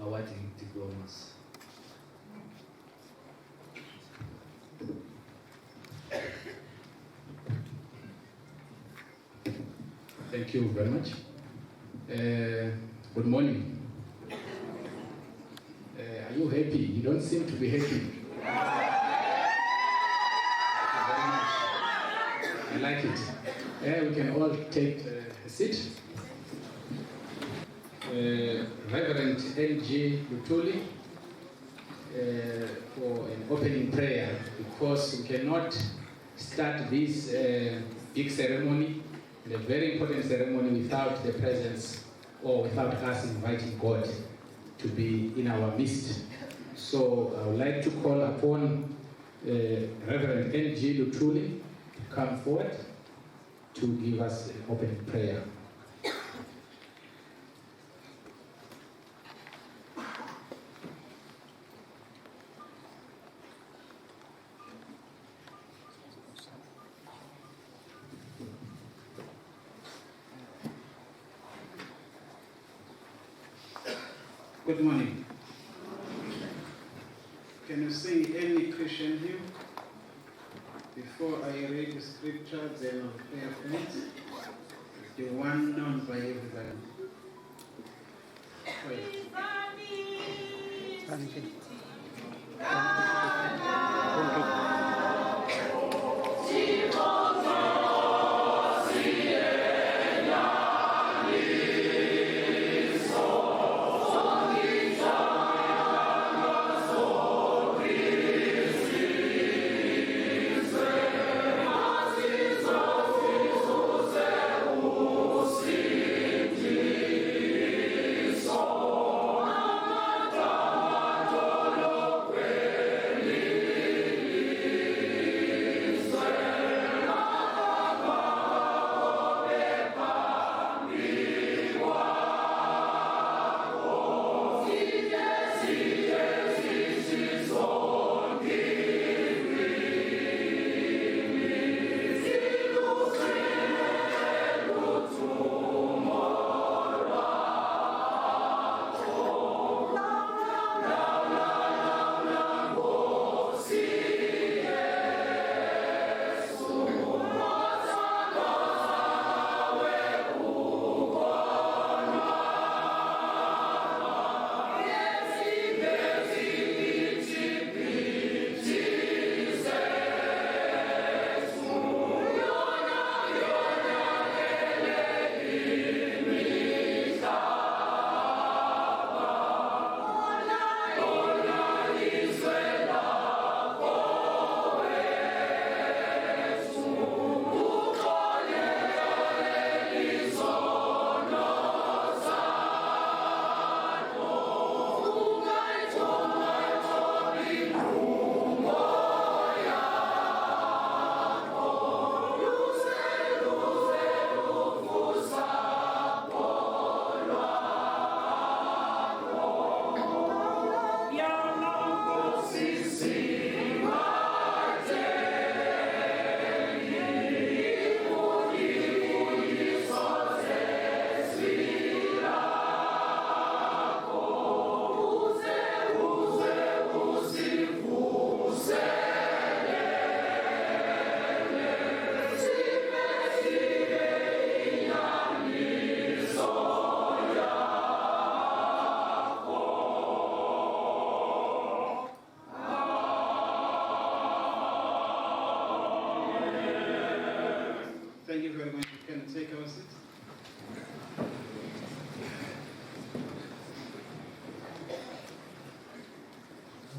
awarding diplomas. Thank you very much. Good morning. Are you happy? You don't seem to be happy. I like it. We can all take a seat. Reverend L.G. Lutuli for an opening prayer, because we cannot start this big ceremony, a very important ceremony, without the presence or without us inviting God to be in our midst. So I would like to call upon Reverend L.G. Lutuli to come forward to give us an opening prayer. Good morning. Can you sing any Christian hymn? Before I read the scripture, then I'll pray for it. The one known by everybody.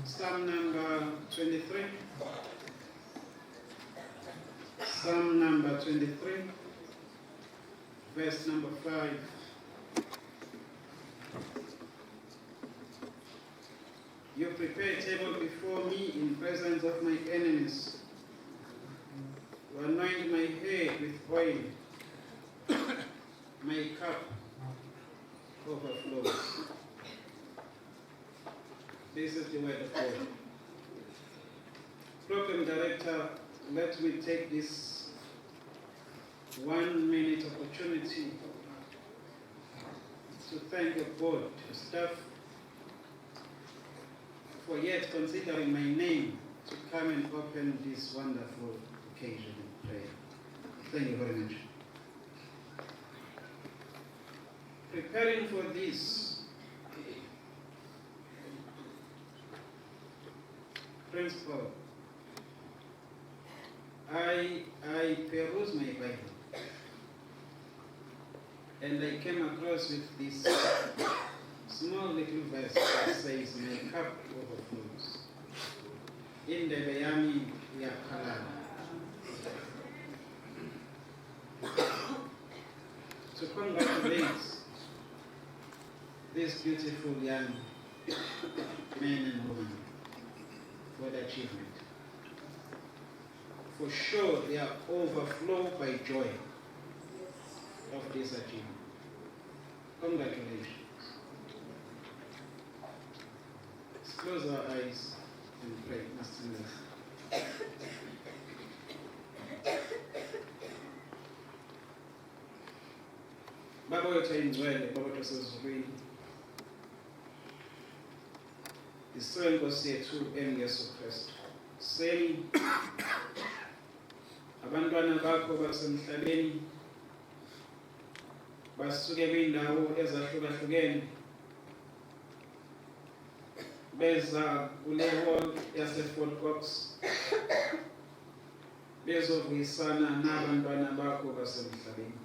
Psalm number 23. Psalm number 23, verse number 5. You prepare a table before me in presence of my enemies. You anoint my head with oil. My cup overflows. This is the word of God. Program director, let me take this 1 minute opportunity to thank your board, your staff, for yet considering my name to come and open this wonderful occasion in prayer. Thank you very much. Preparing for this, principle, I perused my Bible and I came across with this small little verse that says, "My cup overflows." In the Bayami Yakalana. To congratulate these beautiful young men and women for the achievement. For sure, they are overflowed by joy of this achievement. Congratulations. Let's close our eyes and pray. Master. Baba wethu ayingcwele, Baba wethu osezulwini, iswe Nkosi yethu engeyesu Kristu. Seni abantwana bakho basemhlabeni basuke kwindawo ezahlukahlukene beza kule hall yase Fort Cox bezovuyisana nabantwana bakho basemhlabeni.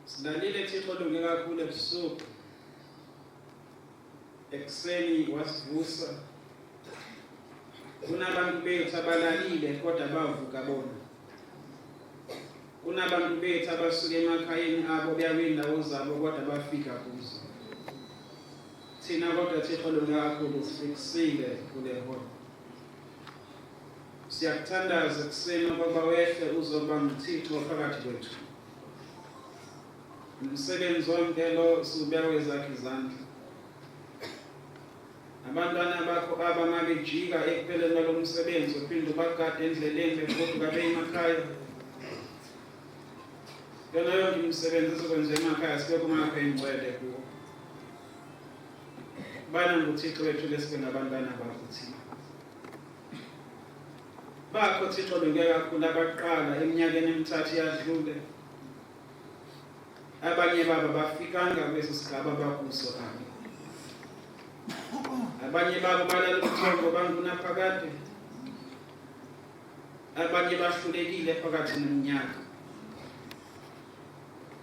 Silalile Thixo lunge kakhulu ebusuku, ekuseni wasivusa. Kunabantu bethu abalalile kodwa bavuka bona. Kunabantu bethu abasuke emakhayeni abo beya kwindawo zabo kodwa bafika kuzo. Thina kodwa Thixo lunge kakhulu sifikisile kule hall. Siyakuthandaza ekuseni ukuba wehle uzoba nguThixo phakathi kwethu. Umsebenzi wonke lo siubeka ezakhe izandla. Abantwana bakho abamabejika ekupheleni kwalo msebenzi uphinde ubagade endleleni begoduka emakhaya. Yona yonke imisebenzi esokwenza emakhaya sibeke umakho engcwele kuwo. Bana nguThixo wethu lesibe ngabantwana bakho Thixo. Bakho Thixo lunge kakhulu abaqala eminyakeni emithathu yadlule. Abanye baba bafikanga kweso sigaba bakuso abo. Abanye baba balala ubuthongo bangunaphakade. Abanye bahlulekile phakathi neminyaka.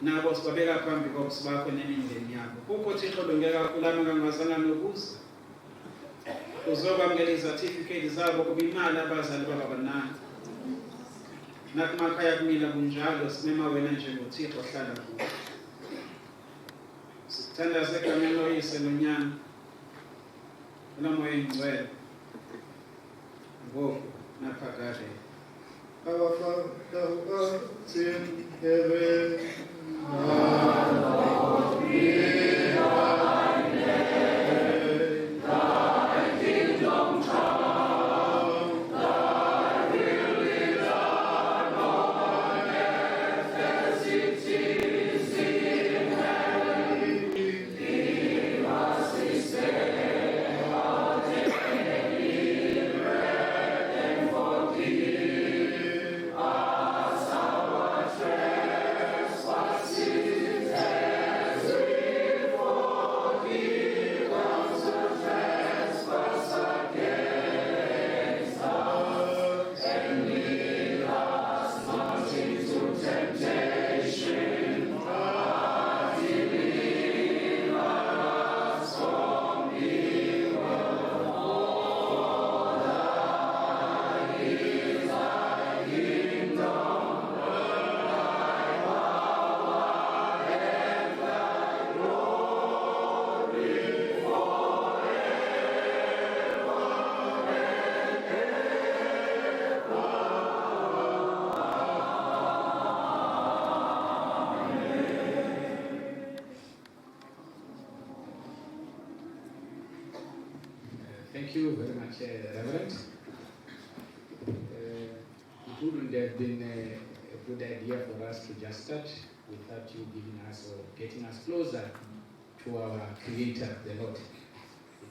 Nabo sibabeka phambi kokuthi bakho nemindeni yabo. Kukho Thixo lunge kakhulu amangazana nokuza. Uzokwamukela izatifiketi zabo kuba imali abazali baba banani. Nakumakhaya kumina kunjalo simema wena njengoThixo ohlala kuwo. Sithandaza egameni loyise nonyana unomoya engcwele ngoku naphakade. Our Father who art in heaven, hallowed be thy name. Thy kingdom come, thy will be done on earth as it is in heaven. Give us this day our daily bread, and forgive us our trespasses as we forgive those who trespass against us. And lead us not into temptation, but deliver us from evil. For thine is thy kingdom, thy power, and thy glory forever Thank you very much, Reverend. It wouldn't would have been a good idea for us to just start without you giving us or getting us closer to our Creator, the Lord.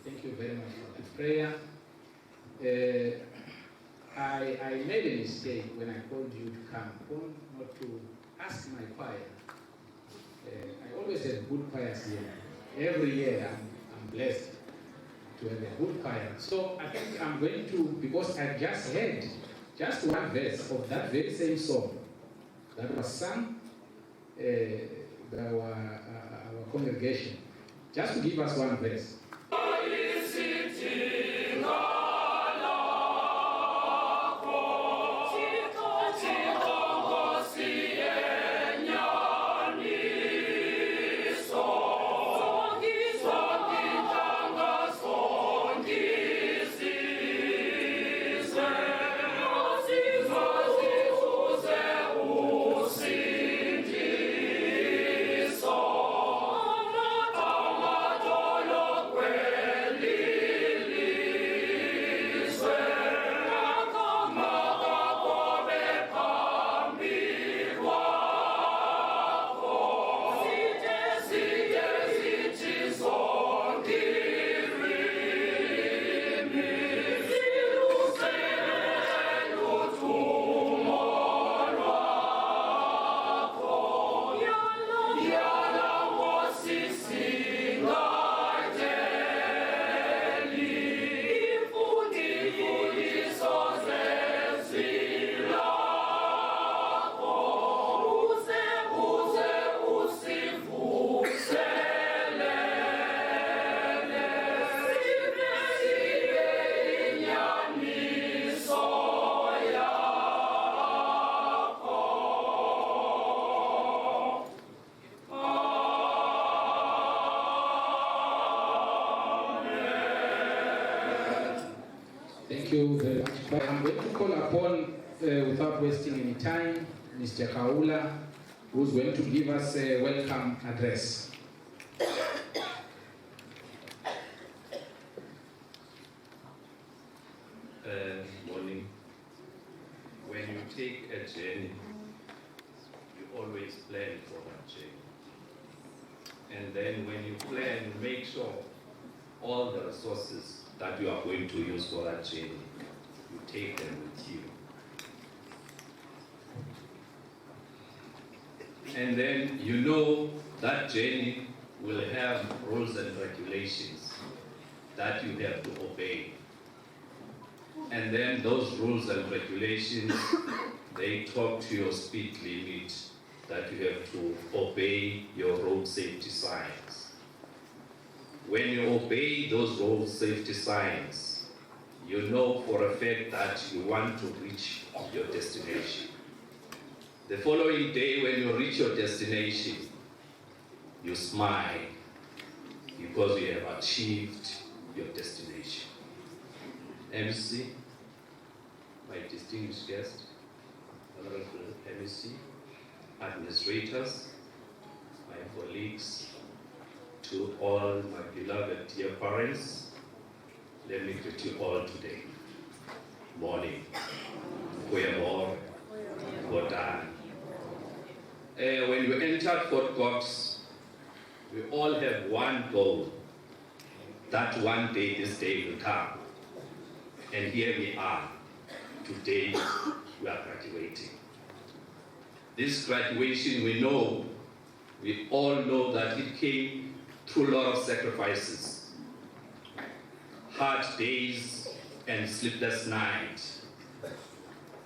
Thank you very much for that prayer. I made a mistake when I called you to come, not to ask my choir. I always have good choirs here. Every year I'm blessed to have a good choir. So I think I'm going to, because I just heard just one verse of that very same song that was sung by our congregation. Just to give us one verse. Thank you very much. I'm going to call upon, without wasting any time, Mr. Kaula, who's going to give us a welcome address. Morning. When you take a journey, you always plan for that journey. And then when you plan, make sure all the resources that you are going to use for that journey, you take them with you. And then you know that journey will have rules and regulations that you have to obey. And then those rules and regulations, they talk to your speed limit, that you have to obey your road safety signs. When you obey those road safety signs, you know for a fact that you want to reach your destination. The following day, when you reach your destination, you smile because you have achieved your destination. Emcee, my distinguished guest, Honorable Emcee, administrators, my colleagues, to all my beloved dear parents, let me greet you all today. Morning. When you entered Fort Cox, we all have one goal, that one day this day will come. And here we are. Today we are graduating. This graduation, we all know that it came through a lot of sacrifices, hard days and sleepless nights.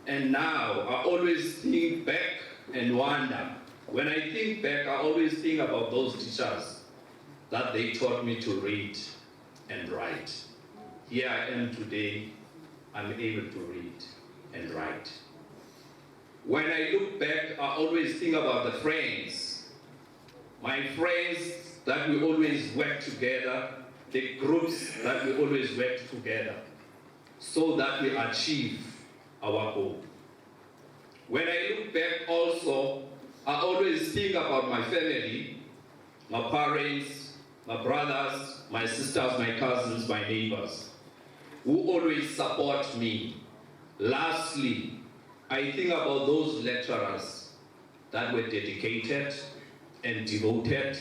And now I always think back and wonder. When I think back, I always think about those teachers that they taught me to read and write. Here I am today, I'm able to read and write. When I look back, I always think about the friends. My friends that we always work together, the groups that we always work together, so that we achieve our goal. When I look back also, I always think about my family, my parents, my brothers, my sisters, my cousins, my neighbors, who always support me. Lastly, I think about those lecturers that were dedicated and devoted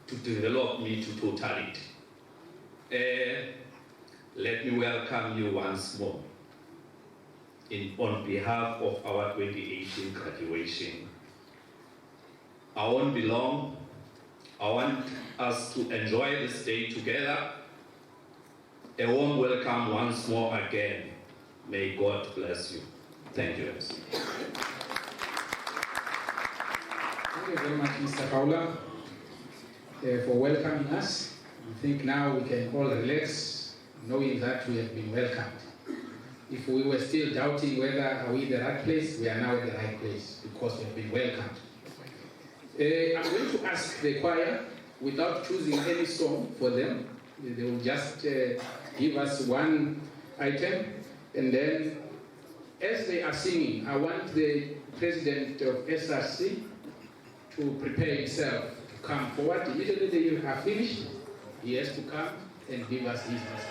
to develop me to totality. Let me welcome you once more on behalf of our 2018 graduation. I won't be long. I want us to enjoy this day together. A warm welcome once more again. May God bless you. Thank you, Emcee. Thank you very much, Mr. Paula, for welcoming us. I think now we can all relax, knowing that we have been welcomed. If we were still doubting whether are we in the right place, we are now in the right place because we have been welcomed. I'm going to ask the choir, without choosing any song for them, they will just give us one item, and then as they are singing, I want the president of SRC to prepare himself to come forward. Immediately they are finished, he has to come and give us his message.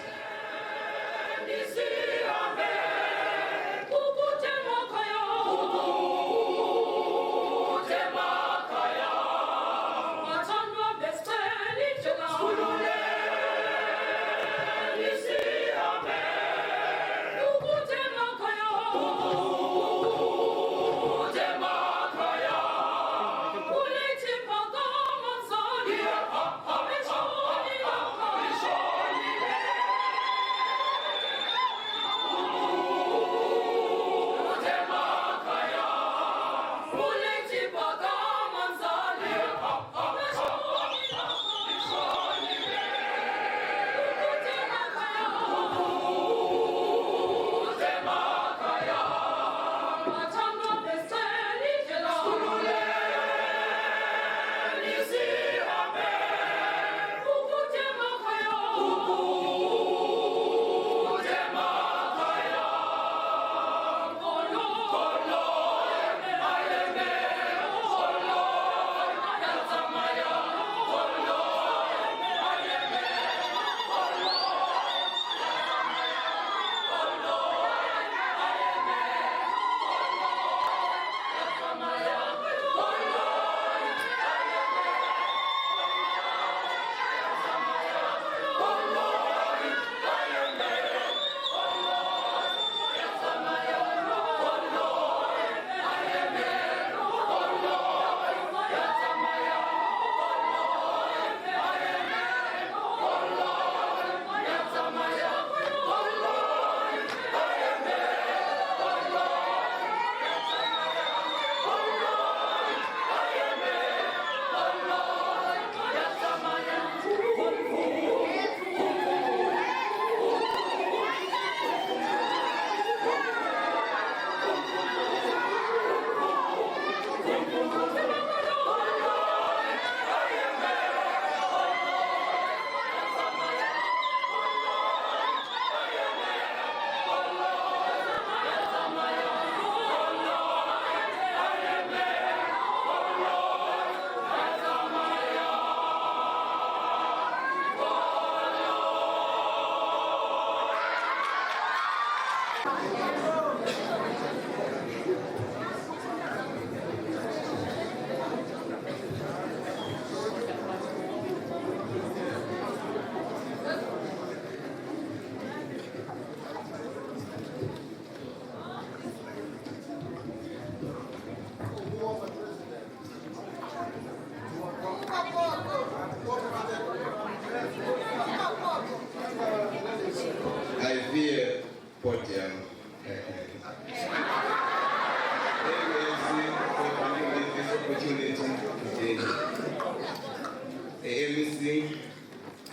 Emcee,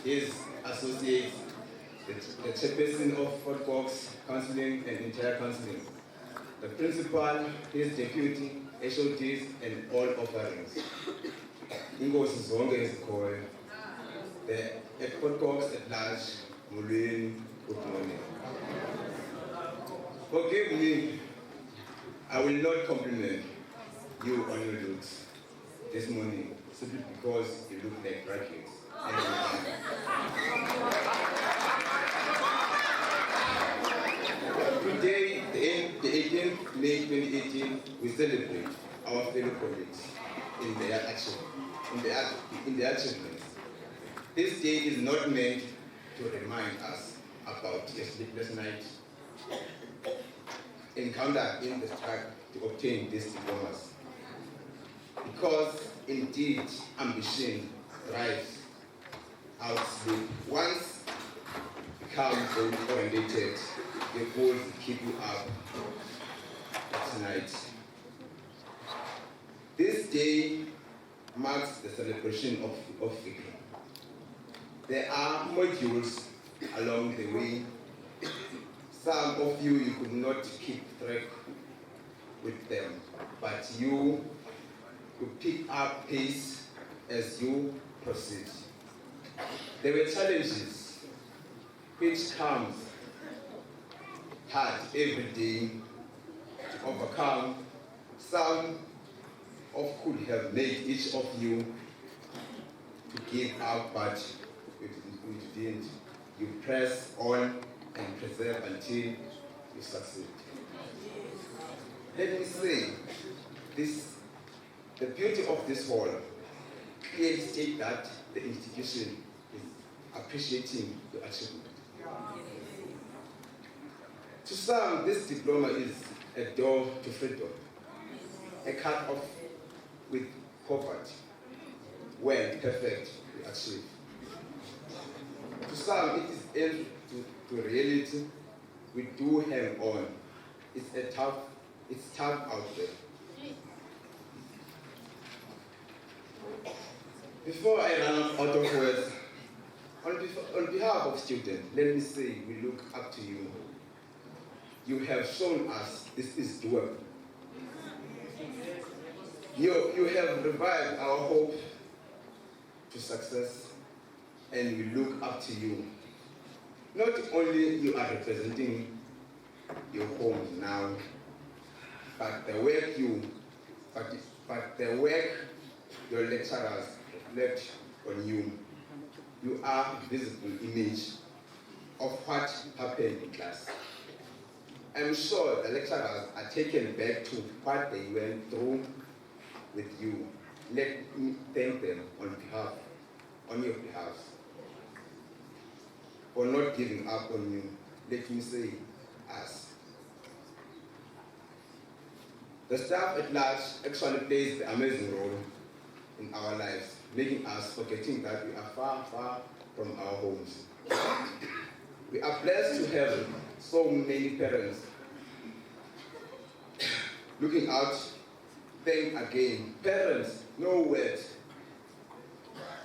his associates, the chairperson of Fort Cox Counseling and Entire Counseling, the principal, his deputy, HODs, and all offerings. Ingosi zonke ezikhoyo. The Fort Cox at large, Mulweni, good morning. Forgive me, I will not compliment you on your looks this morning, simply because you look like graduates. Today, the 14th May 2018, we celebrate our fellow colleagues in their achievements. This day is not meant to remind us about a sleepless night encounter in the struggle to obtain these diplomas. Because indeed, ambition drives out sleep. Once become goal-oriented, the goals keep you up at night. This day marks the celebration of victory. There are modules along the way. Some of you could not keep track with them, but you pick up pace as you proceed. There were challenges which comes hard every day to overcome. Some could have made each of you to give up, but you didn't. You press on and persevere until you succeed. Let me say, the beauty of this hall clearly states that the institution is appreciating the achievement. To some, this diploma is a door to freedom, a cut off with poverty, well, perfect to achieve. To some, it is end to reality. We do hang on. It's tough out there. Before I run out of words, on behalf of students, let me say we look up to you. You have shown us this is doable. You have revived our hope to success, and we look up to you. Not only you are representing your homes now, but the work your lecturers reflect on you. You are a visible image of what happened in class. I'm sure the lecturers are taken back to what they went through with you. Let me thank them on your behalf, for not giving up on you. Let me say us. The staff at large actually plays the amazing role in our lives, making us forgetting that we are far, far from our homes. We are blessed to have so many parents looking out. Then again, parents, no words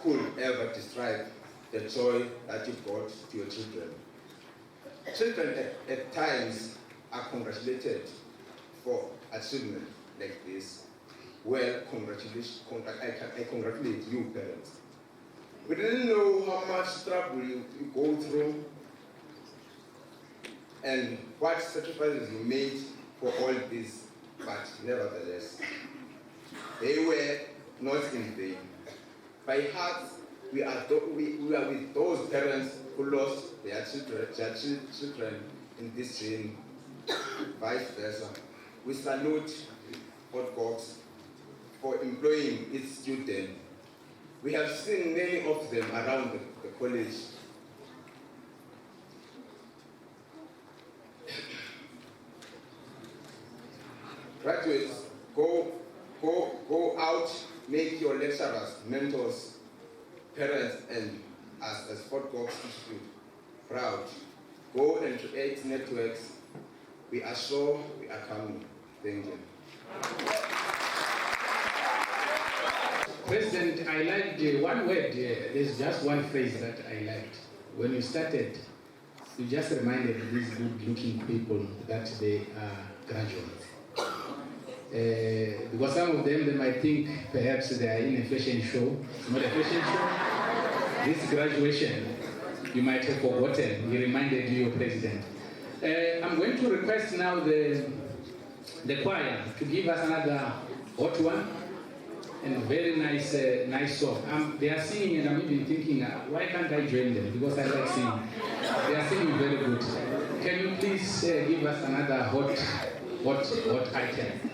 could ever describe the joy that you brought to your children. Children at times are congratulated for achievement like this. Well, congratulations, I congratulate you, parents. We didn't know how much struggle you go through and what sacrifices you made for all this, but nevertheless, they were not in vain. By heart, we are with those parents who lost their children in this journey. Vice versa. We salute Fort Cox for employing its students. We have seen many of them around the college. Graduates, go out, make your lecturers, mentors, parents, and us as Fort Cox Institute proud. Go and create networks. We are sure we are coming. Thank you. President, I liked one word. There's just one phrase that I liked. When you started, you just reminded these good-looking people that they are graduates. Because some of them, they might think perhaps they are in a fashion show. It's not a fashion show. This graduation, you might have forgotten. He reminded you, President. I'm going to request now the choir to give us another hot one and very nice song. They are singing, and I'm even thinking, why can't I join them? Because I like singing. They are singing very good. Can you please give us another hot what item?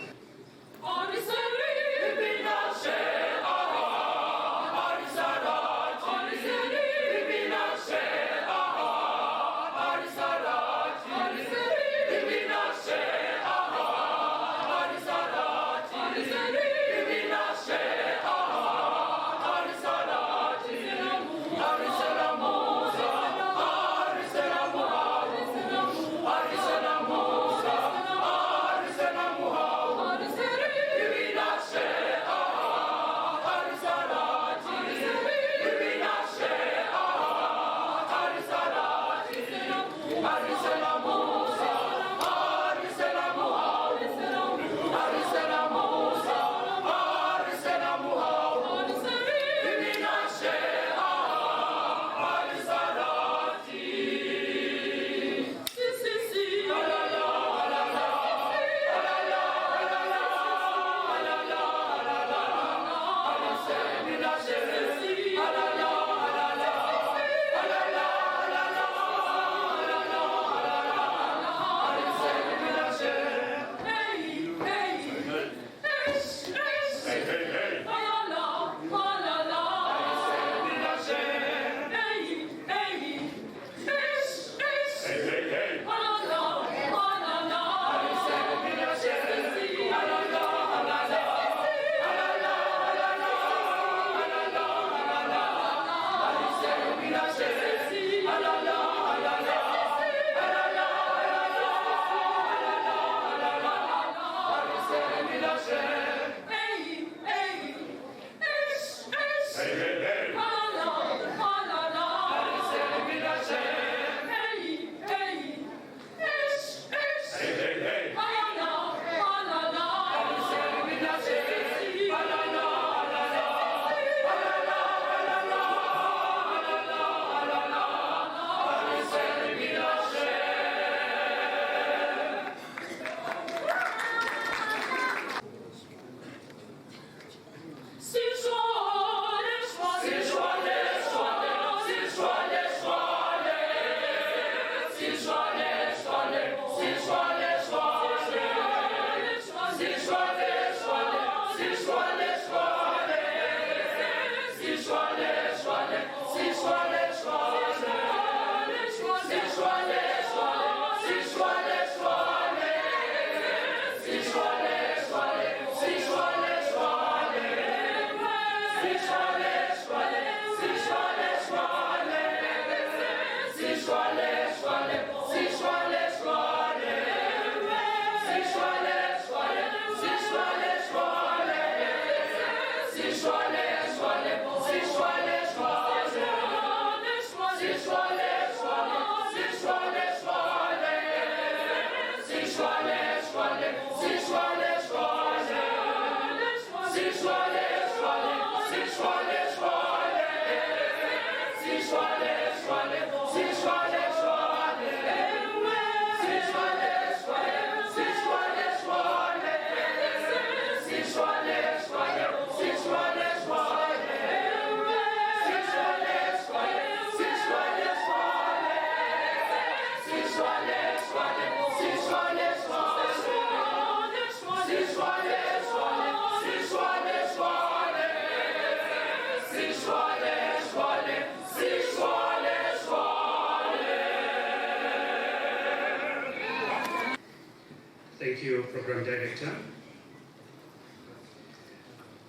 Thank you, Program Director.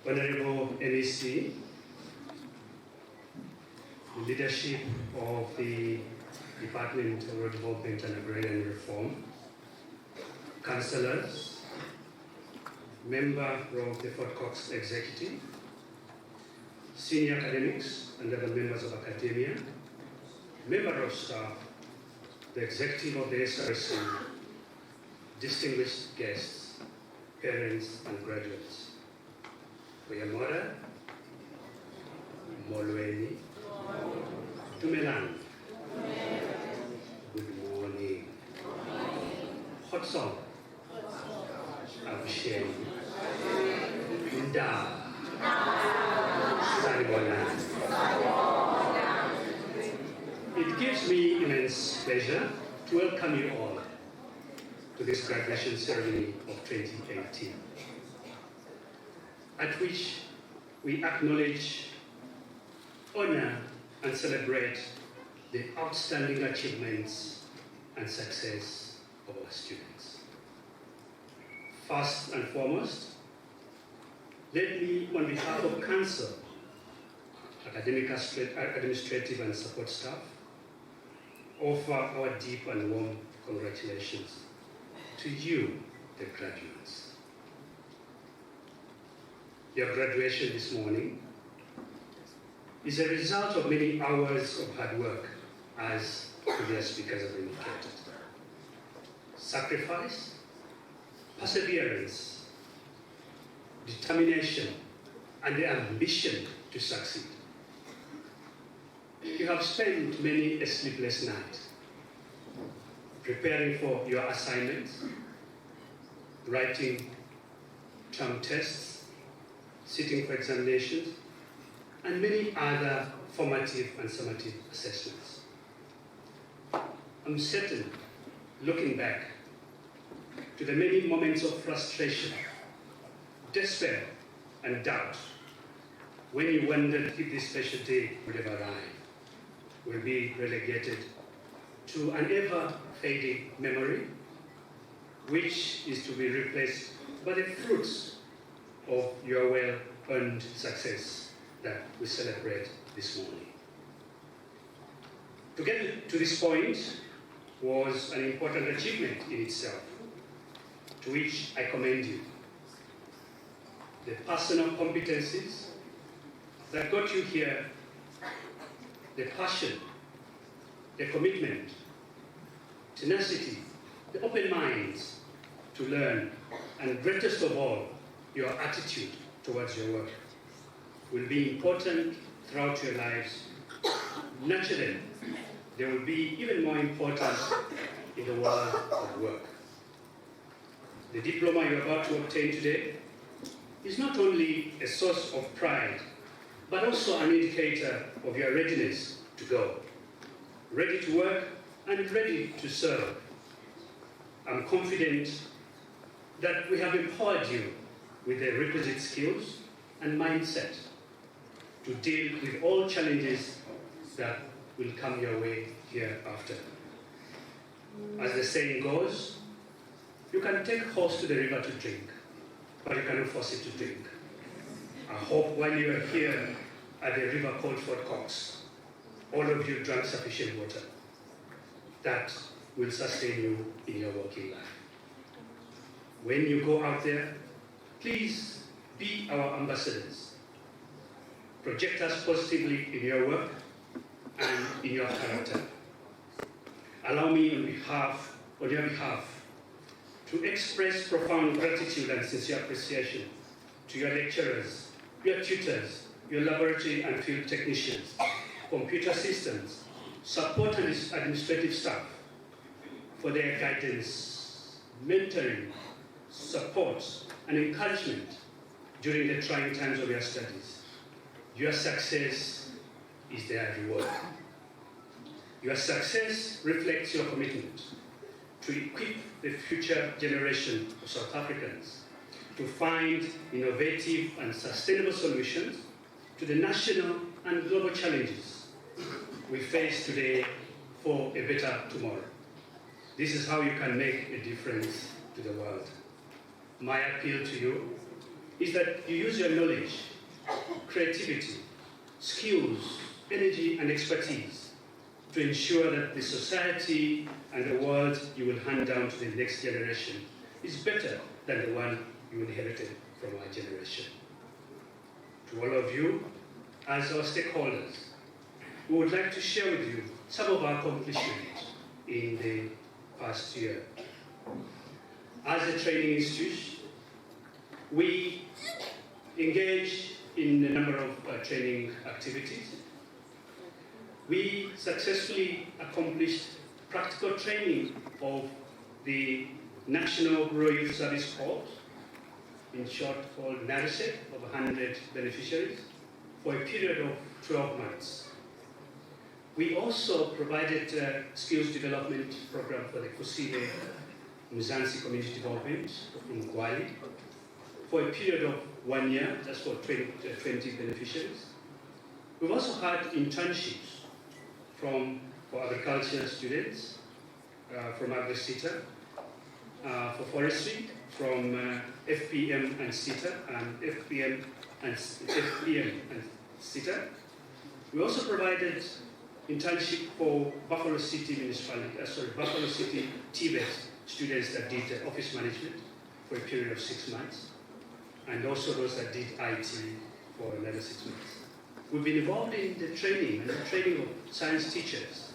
Honorable Emcee, the leadership of the Department of Rural Development and Agrarian Reform, councillors, member of the Fort Cox Executive, senior academics and other members of academia, member of staff, the executive of the SRC, distinguished guests, parents and graduates. Kuyamora, Molweni, Tumelang. Good morning. Hot song. Abshen. Nda. Saribona. It gives me immense pleasure to welcome you all to this graduation ceremony of 2018, at which we acknowledge, honor, and celebrate the outstanding achievements and success of our students. First and foremost, let me, on behalf of Council, academic, administrative, and support staff, offer our deep and warm congratulations to you, the graduates. Your graduation this morning is a result of many hours of hard work, as previous speakers have indicated. Sacrifice, perseverance, determination, and the ambition to succeed. You have spent many a sleepless night preparing for your assignments, writing term tests, sitting for examinations, and many other formative and summative assessments. I'm certain, looking back, to the many moments of frustration, despair, and doubt when you wondered if this special day would ever arrive, will be relegated to an ever-fading memory, which is to be replaced by the fruits of your well-earned success that we celebrate this morning. To get to this point was an important achievement in itself, to which I commend you. The personal competencies that got you here, the passion, the commitment, tenacity, the open minds to learn, and greatest of all, your attitude towards your work will be important throughout your lives. Naturally, they will be even more important in the world of work. The diploma you're about to obtain today is not only a source of pride, but also an indicator of your readiness to go, ready to work and ready to serve. I'm confident that we have empowered you with the requisite skills and mindset to deal with all challenges that will come your way hereafter. As the saying goes, you can take horse to the river to drink, but you cannot force it to drink. I hope while you are here at the river called Fort Cox, all of you drank sufficient water. That will sustain you in your working life. When you go out there, please be our ambassadors. Project us positively in your work and in your character. Allow me on your behalf, to express profound gratitude and sincere appreciation to your lecturers, your tutors, your laboratory and field technicians, computer assistants, support and administrative staff for their guidance, mentoring, support, and encouragement during the trying times of your studies. Your success is their reward. Your success reflects your commitment to equip the future generation of South Africans to find innovative and sustainable solutions to the national and global challenges we face today for a better tomorrow. This is how you can make a difference to the world. My appeal to you is that you use your knowledge, creativity, skills, energy, and expertise to ensure that the society and the world you will hand down to the next generation is better than the one you inherited from our generation. To all of you, as our stakeholders, we would like to share with you some of our accomplishments in the past year. As a training institution, we engage in a number of training activities. We successfully accomplished practical training of the National Rural Youth Service Corps, in short called NARSEC, of 100 beneficiaries, for a period of 12 months. We also provided a skills development program for the Kusile Mzansi Community Development in Gwali for a period of 1 year, just for 20 beneficiaries. We've also had internships for agriculture students from AgriCita, for forestry from FPM and CITA, and FPM and CITA. We also provided internship for Buffalo City Buffalo City Tibet students that did office management for a period of 6 months, and also those that did IT for another 6 months. We've been involved in the training of science teachers,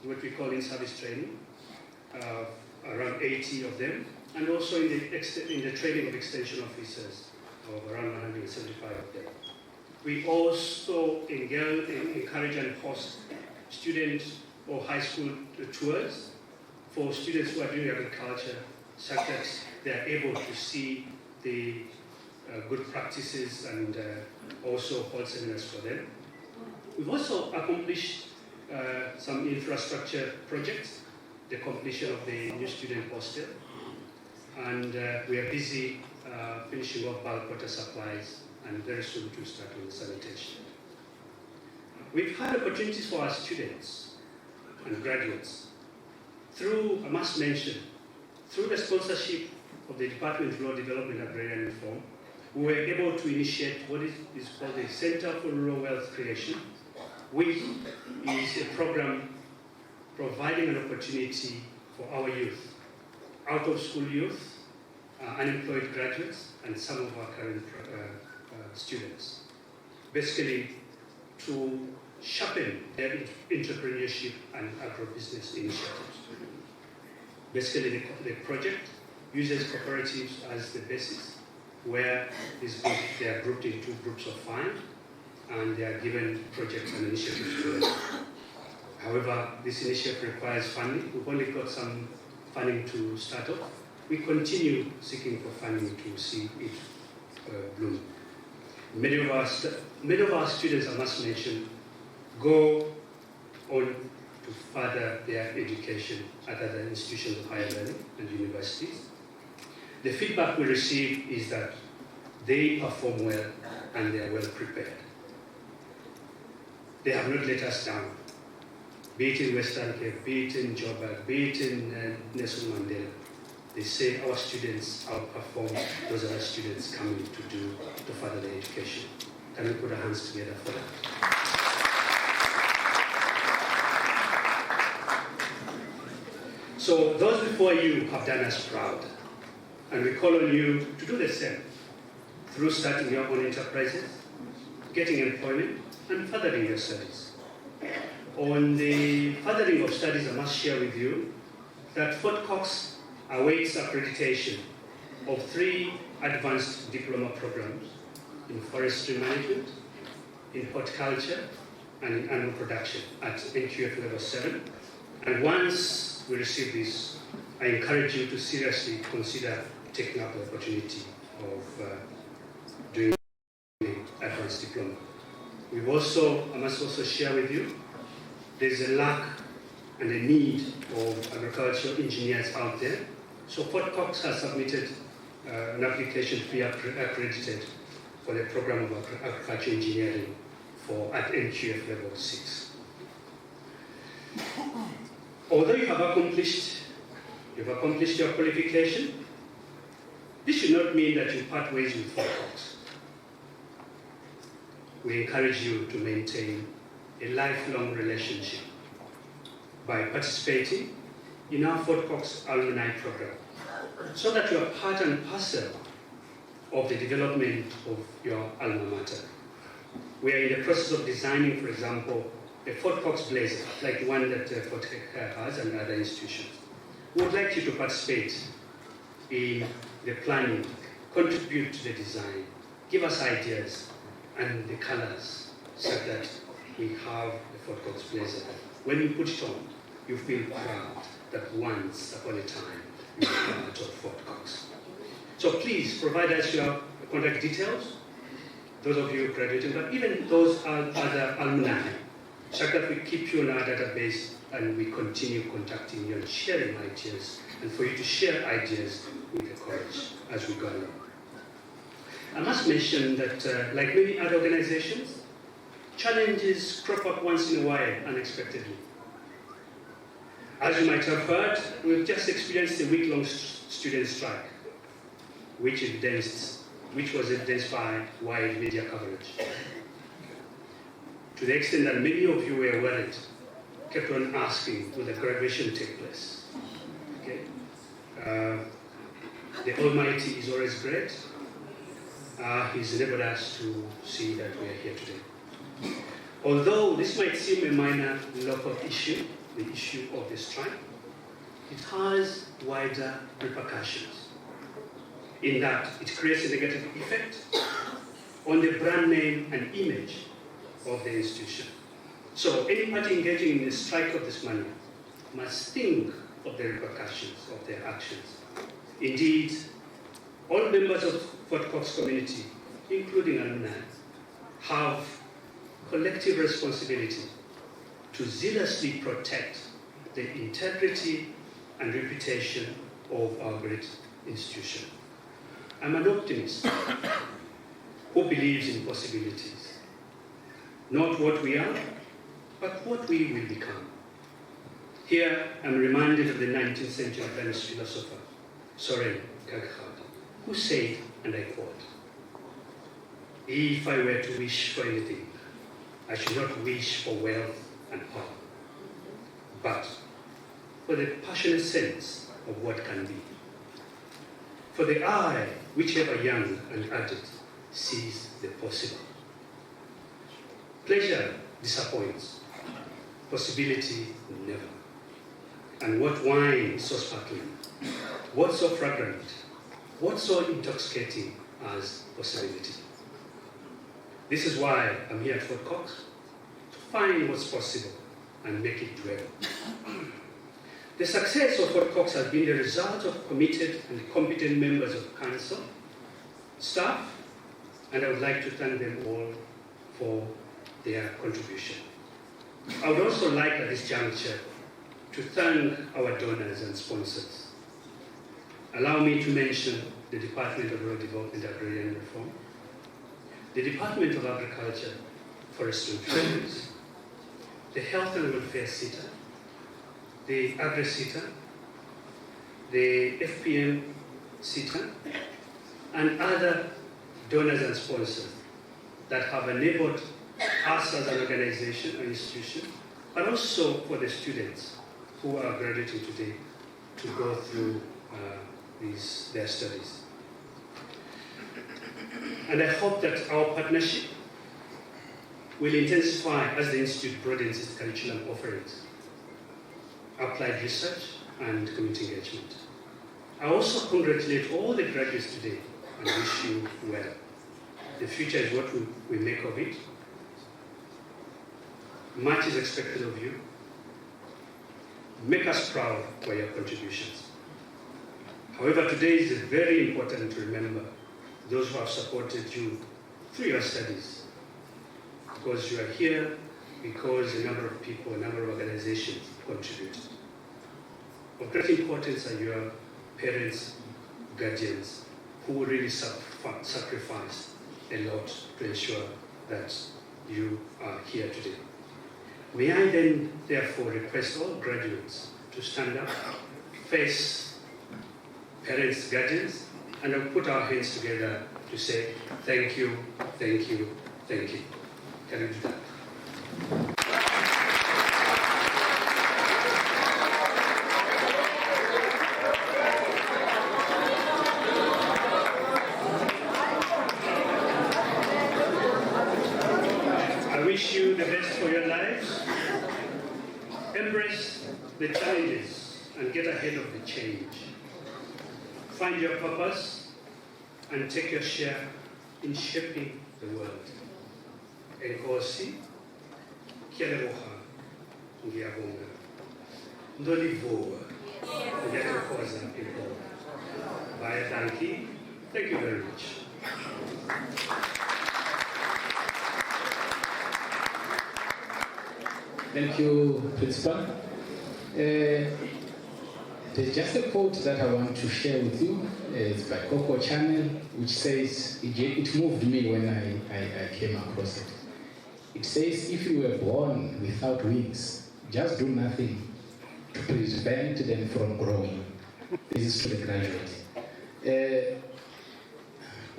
what we call in-service training, around 80 of them, and also in the training of extension officers of around 175 of them. We also encourage and host student or high school tours for students who are doing agriculture, such that they are able to see the good practices and also hold seminars for them. We've also accomplished some infrastructure projects, the completion of the new student hostel, and we are busy finishing off bulk water supplies and very soon to start on the sanitation. We've had opportunities for our students and graduates through, I must mention, through the sponsorship of the Department of Rural Development and Agrarian Reform, we were able to initiate what is called the Center for Rural Wealth Creation, which is a program providing an opportunity for our youth, out-of-school youth, unemployed graduates, and some of our current students, basically to sharpen their entrepreneurship and agribusiness initiatives. Basically, the project uses cooperatives as the basis, where they are grouped into groups of 5, and they are given projects and initiatives to them. However, this initiative requires funding. We've only got some funding to start off. We continue seeking for funding to see it bloom. Many of our students, I must mention, go on to further their education at other institutions of higher learning and universities. The feedback we receive is that they perform well and they are well prepared. They have not let us down, be it in Western Cape, be it in Joburg, be it in Nelson Mandela. They say our students outperform those other students coming to further their education. Can we put our hands together for that? So those before you have done us proud, and we call on you to do the same through starting your own enterprises, getting employment, and furthering your studies. On the furthering of studies, I must share with you that Fort Cox awaits accreditation of 3 advanced diploma programs in forestry management, in horticulture, and in animal production at NQF level 7. And once we receive this, I encourage you to seriously consider taking up the opportunity of doing the advanced diploma. I must also share with you, there's a lack and a need of agricultural engineers out there. So Fort Cox has submitted an application to be accredited for the program of agricultural engineering at NQF level 6. Although you have accomplished your qualification, this should not mean that you part ways with Fort Cox. We encourage you to maintain a lifelong relationship by participating in our Fort Cox alumni program, so that you are part and parcel of the development of your alma mater. We are in the process of designing, for example, a Fort Cox blazer, like the one that Fort Cox has and other institutions. We would like you to participate in the planning, contribute to the design, give us ideas and the colors, so that we have the Fort Cox blazer. When you put it on, you feel proud that once upon a time you were part of Fort Cox. So please provide us your contact details, those of you graduating, but even those other alumni, so that we keep you in our database and we continue contacting you and sharing ideas, and for you to share ideas with the college as we go along. I must mention that, like many other organizations, challenges crop up once in a while unexpectedly. As you might have heard, we've just experienced a week-long student strike, which was evidenced by wide media coverage. To the extent that many of you were worried, kept on asking, will the graduation take place? Okay. The Almighty is always great. He's enabled us to see that we are here today. Although this might seem a minor local issue, the issue of the strike, it has wider repercussions in that it creates a negative effect on the brand name and image of the institution. So any party engaging in a strike of this manner must think of the repercussions of their actions. Indeed, all members of Fort Cox community, including alumni, have collective responsibility to zealously protect the integrity and reputation of our great institution. I'm an optimist who believes in possibilities. Not what we are, but what we will become. Here, I'm reminded of the 19th century French philosopher, Soren Kierkegaard, who said, and I quote, "If I were to wish for anything, I should not wish for wealth and power, but for the passionate sense of what can be. For the eye, whichever young and ardent, sees the possible. Pleasure disappoints, possibility never. And what wine so sparkling, what so fragrant, what so intoxicating as possibility?" This is why I'm here at Fort Cox, to find what's possible and make it doable. The success of Fort Cox has been the result of committed and competent members of council, staff, and I would like to thank them all for their contribution. I would also like at this juncture to thank our donors and sponsors. Allow me to mention the Department of Rural Development and Agrarian Reform, the Department of Agriculture, Forestry and Fisheries, the Health and Welfare SETA, the Agri-SETA, the FPM SETA, and other donors and sponsors that have enabled us as an organization or institution, but also for the students who are graduating today to go through their studies. And I hope that our partnership will intensify as the Institute broadens its curriculum offerings, applied research, and community engagement. I also congratulate all the graduates today and wish you well. The future is what we make of it. Much is expected of you. Make us proud for your contributions. However, today is very important to remember those who have supported you through your studies, because you are here because a number of people, a number of organizations contributed. Of great importance are your parents, guardians, who really sacrificed a lot to ensure that you are here today. May I then, therefore, request all graduates to stand up, face parents, guardians, and I'll put our hands together to say, thank you, thank you, thank you. Can you do that? I wish you the best for your lives. Embrace the challenges and get ahead of the change. Find your purpose and take your share in shaping the world. Enkosi, kialeroha, ngiyabonga. Ndolivuwa, ngiyakhoza impilo. Bye, thank you. Thank you very much. Thank you, Principal. There's just a quote that I want to share with you. It's by Coco Chanel, which says, it moved me when I came across it. It says, if you were born without wings, just do nothing to prevent them from growing. This is to the graduate.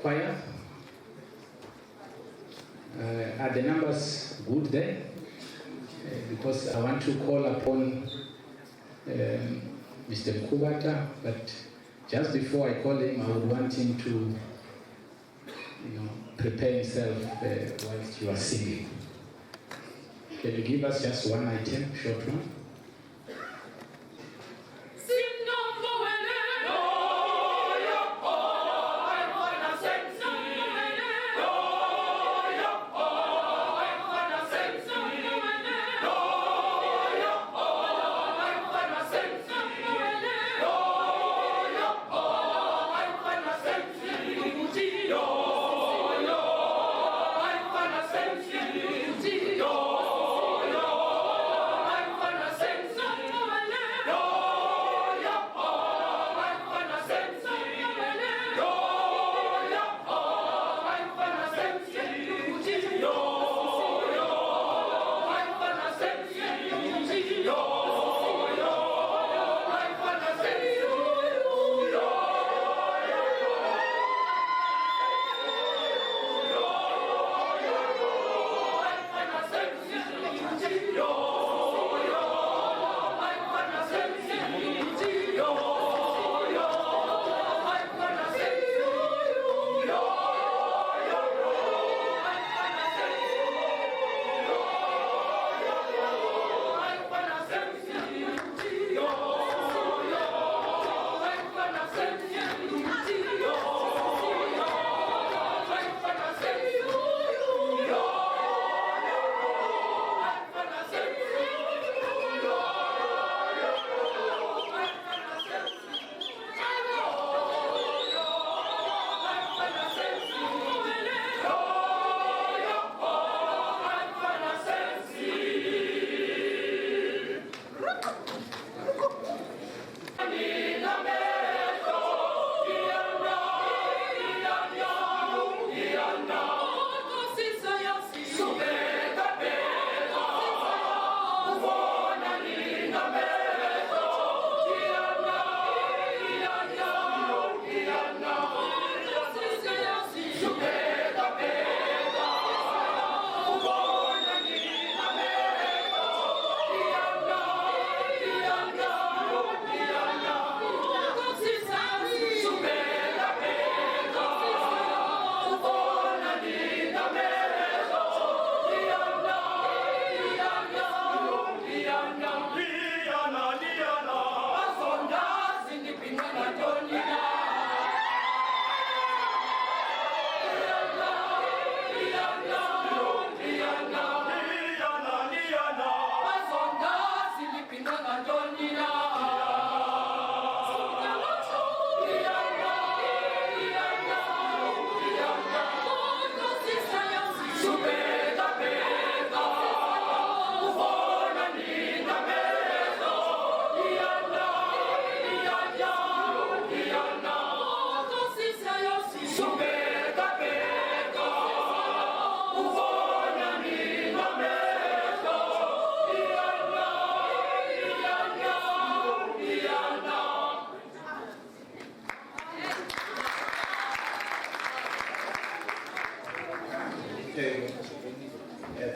Choir, are the numbers good there? Because I want to call upon Mr. Mkubata, but just before I call him, I would want him to, prepare himself whilst you are singing. Can you give us just one item, short one?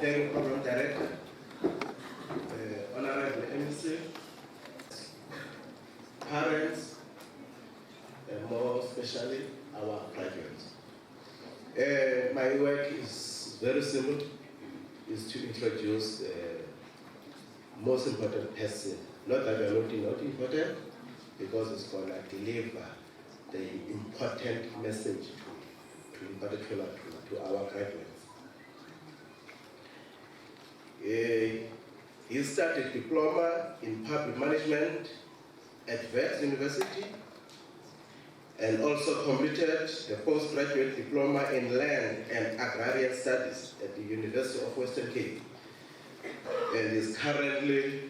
Thank you, Program Director, Honorable Emcee, parents, and more especially our graduates. My work is very simple, is to introduce the most important person. Not that we are not important, because it's going to deliver the important message to in particular to our graduates. He studied diploma in public management at Wits University and also completed the postgraduate diploma in land and agrarian studies at the University of Western Cape, and is currently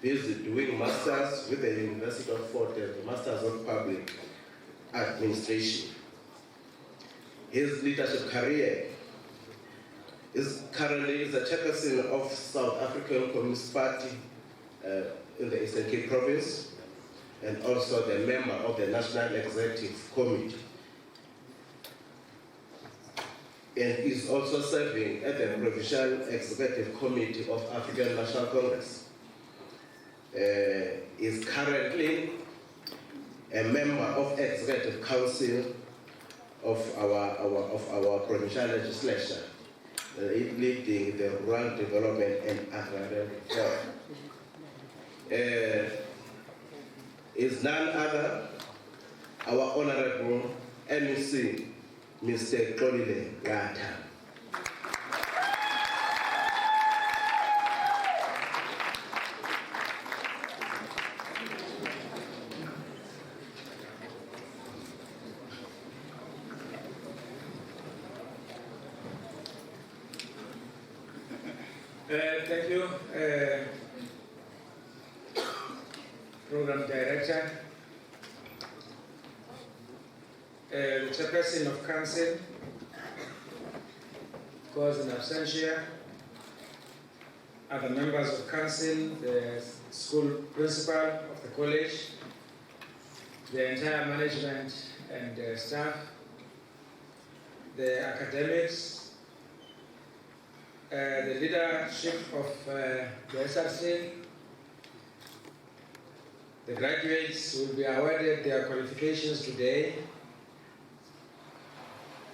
busy doing masters with the University of Fort Cox, the Masters of Public Administration. His leadership career is currently the chairperson of South African Communist Party in the Eastern Cape Province, and also the member of the National Executive Committee. And is also serving at the Provincial Executive Committee of African National Congress. Is currently a member of Executive Council of our provincial legislature, leading the rural development and agrarian reform. Is none other our Honorable Emcee, Mr. Klolile Gata. Thank you, Program Director, the Chairperson of Council, cause in absentia, other members of Council, the school principal of the college, the entire management and staff, the academics, the leadership of the SRC, the graduates will be awarded their qualifications today,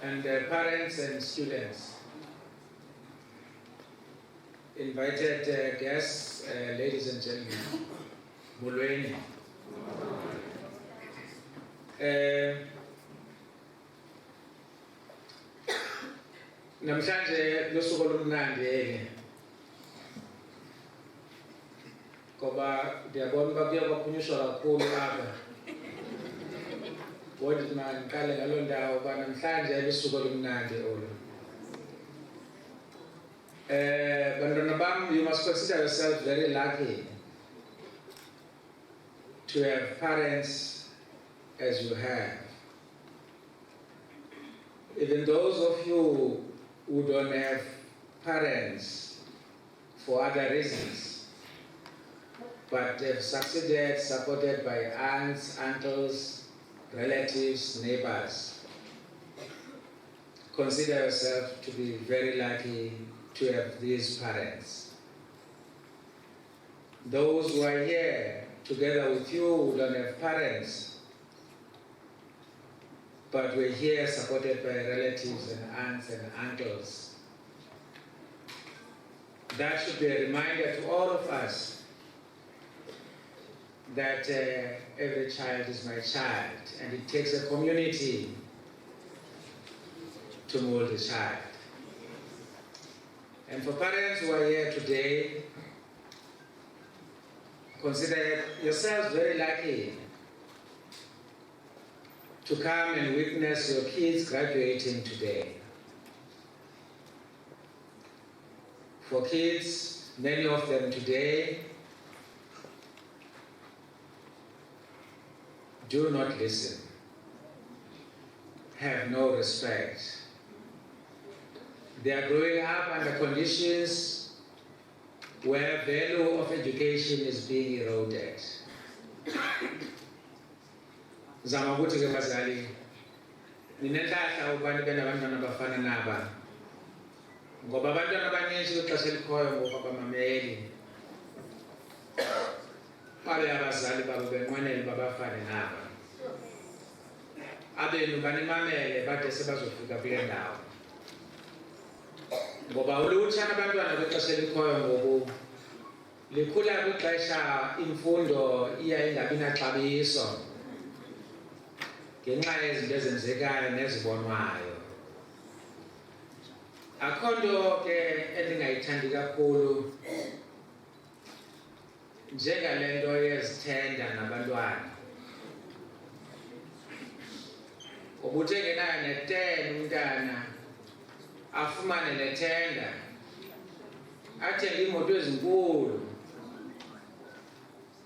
and parents and students. Invited guests, ladies and gentlemen, Mulweni. Namhlanje lusuku olumnandi ngoba ndiyabona uba kuye kwaphunyushwa kakhulu apha. Kodwa mandiqale ngaloo ndawo uba namhlanje lusuku olumnandi olu. Bantwana bam, you must consider yourself very lucky to have parents as you have. Even those of you who don't have parents for other reasons, but have succeeded, supported by aunts, uncles, relatives, neighbors, consider yourself to be very lucky to have these parents. Those who are here together with you who don't have parents, but we're here supported by relatives and aunts and uncles. That should be a reminder to all of us that every child is my child, and it takes a community to mold a child. And for parents who are here today, consider yourselves very lucky to come and witness your kids graduating today. For kids, many of them today do not listen, have no respect. They are growing up under conditions where value of education is being eroded. Zama ukuthi ke bazali ninenhlanhla ukuba nibe nabantwana abafana naba ngoba abantwana abaningi kwixesha elikhoyo ngoku abamameli babe abazali babo benqwenela babafane naba abenu banimamele bade sebazofika kule ndawo ngoba ulutsha nabantwana kwixesha elikhoyo ngoku likhula kwixesha imfundo iya ingabi naxabiso ngenxa yezinto ezenzekayo nezibonwayo. Akho nto ke endingayithandi kakhulu njengale nto yezithenda nabantwana. Ubuthe ngenayo ne-10 umntana afumane nethenda athenge iimoto ezinkulu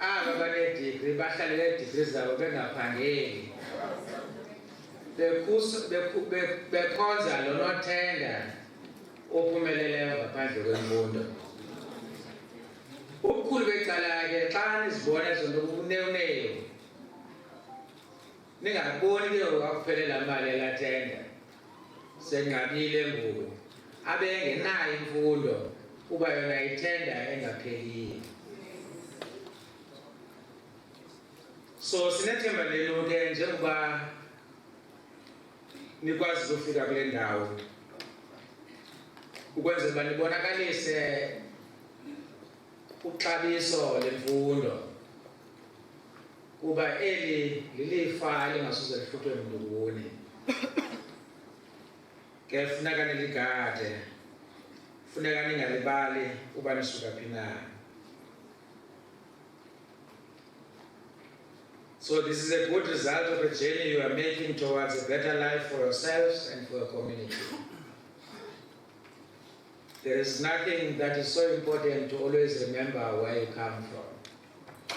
aba banedegree bahlalele degree zabo bengaphangeli bekhonza lo nothenda ophumeleleyo ngaphandle kwemfundo. Ubukhulu becala ke xa nizibona zonto kunewuneyo ningaboni ke wakuphelela imali elathenda senqabile ngoku abengenayo imfundo kuba yona ithenda engapheliyo. So sinethemba lelo ke njengoba nikwazi ukufika kule ndawo ukwenzela uba nibonakalise uxabiso lemfundo kuba eli lilifa elingasuze lihluthwe mntubuni ke funeka niligade, funeka ningalibali uba nisuka phi na. So this is a good result of a journey you are making towards a better life for yourselves and for your community. There is nothing that is so important to always remember where you come from.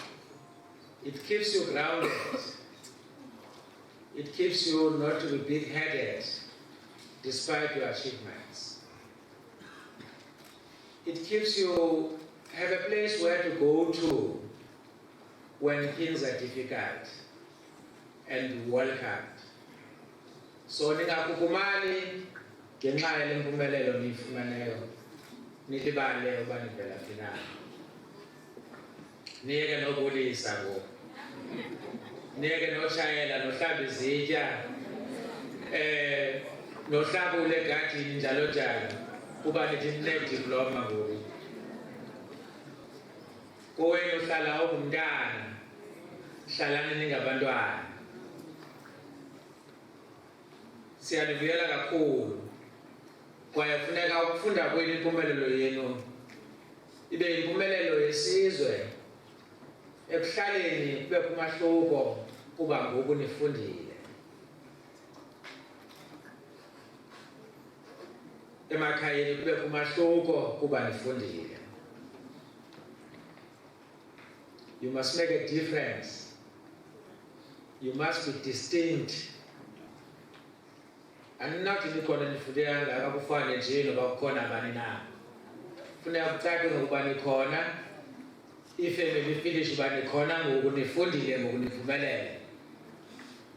It keeps you grounded. It keeps you not to be big-headed despite your achievements. It keeps you have a place where to go to when things are difficult and welcomed. So ningakukumali ngenxa yale mpumelelo niyifumeneyo nilibale uba nivela phi na. Niyeke nobulisa ngoku, niyeke noshayela nohlamba izitya nohlabula egadini njalo njalo kuba nithi nine-diploma ngoku. Kowenu uhlala ungumntana, hlalani ningabantwana. Siyanivuyela kakhulu kwaye funeka ukufunda kwenu impumelelo yenu ibe impumelelo yesizwe. Ekuhlaleni kube kumahluko kuba ngoku nifundile. Emakhayeni kube kumahluko kuba nifundile. You must make a difference. You must be distinct. Andinakuthi nikhona nifundela akufane nje noba kukhona bani na. Funeka kucace ngokuba nikhona, ifamily finish uba nikhona ngoku nifundile ngoku niphumelele.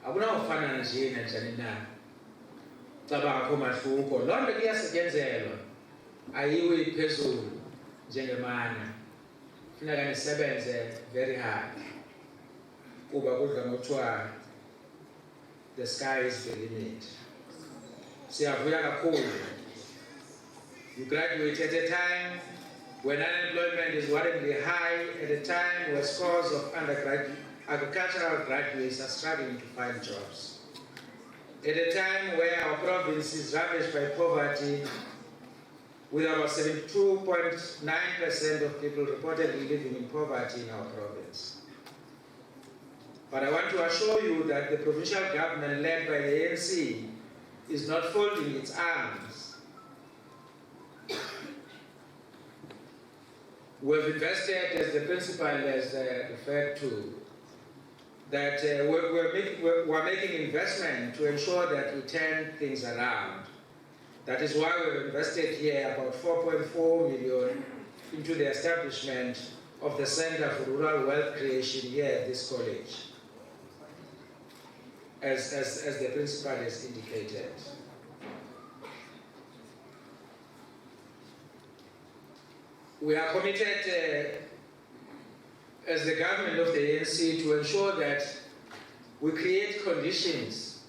Akunawufana nje nanjani na. Cabanga akho mahluko. Loo nto iyasetyenzelwa, ayiwe iphezulu njengemana. Funeka nisebenze very hard kuba kudla ngokuthiwa the sky is the limit. Siyavuya kakhulu. You graduate at a time when unemployment is worryingly high, at a time where scores of agricultural graduates are struggling to find jobs, at a time where our province is ravaged by poverty, with about 72.9% of people reportedly living in poverty in our province. But I want to assure you that the provincial government led by the Emcee is not folding its arms. We've invested, as the principal has referred to, that we're making investment to ensure that we turn things around. That is why we've invested here about 4.4 million into the establishment of the Center for Rural Wealth Creation here at this college, as the principal has indicated. We are committed as the government of the ANC to ensure that we create conditions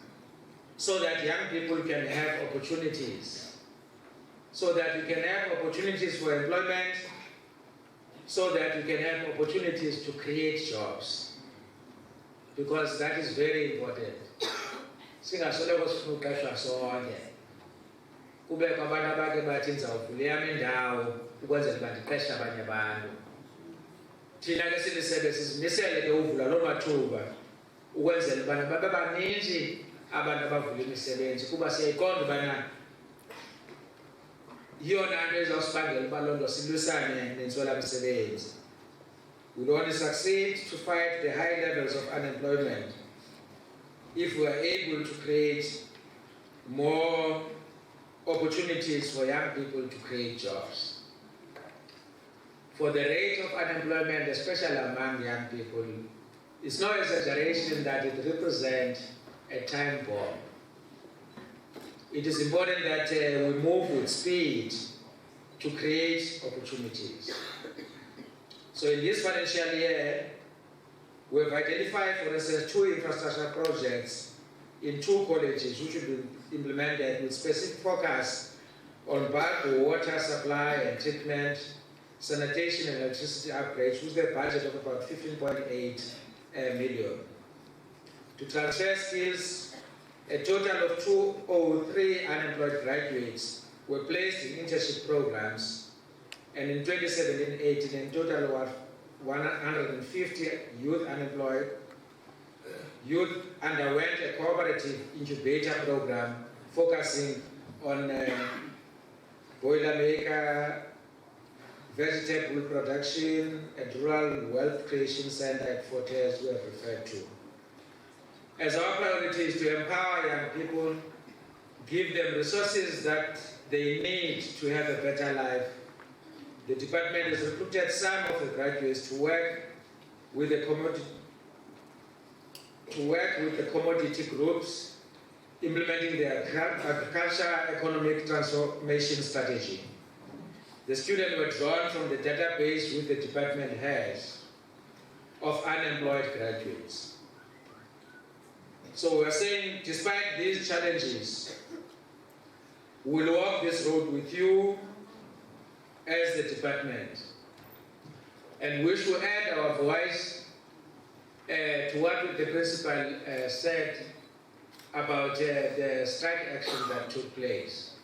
so that young people can have opportunities, so that we can have opportunities for employment, so that we can have opportunities to create jobs, because that is very important. Singasoloko sifuna uqeshwa sonke. Kubekho abantu abake bathi ndizawuvula eyam indawo ukwenzela uba ndiqeshe abanye abantu. Thina ke silisebe sizimisele ke uvula loo mathuba ukwenzela ubana babe baninzi abantu abavula imisebenzi kuba siyayiqonda ubana yiyona nto ezawusibangela uba loo nto silwisane nentswelamisebenzi. We'll only succeed to fight the high levels of unemployment if we are able to create more opportunities for young people to create jobs. For the rate of unemployment, especially among young people, it's no exaggeration that it represents a time bomb. It is important that we move with speed to create opportunities. So in this financial year, we have identified, for instance, 2 infrastructure projects in 2 colleges which will be implemented with specific focus on bulk water supply and treatment, sanitation and electricity upgrades with a budget of about 15.8 million. To transfer skills, a total of 203 unemployed graduates were placed in internship programs, and in 2017-18, in total of 150 youth unemployed. Youth underwent a cooperative incubator program focusing on boilermaker, vegetable production, and rural wealth creation center at Fort Cox we have referred to. As our priority is to empower young people, give them resources that they need to have a better life, the department has recruited some of the graduates to work with the commodity groups, implementing the agriculture economic transformation strategy. The students were drawn from the database with the department heads of unemployed graduates. So we're saying, despite these challenges, we'll walk this road with you as the department, and we should add our voice to what the principal said about the strike action that took place.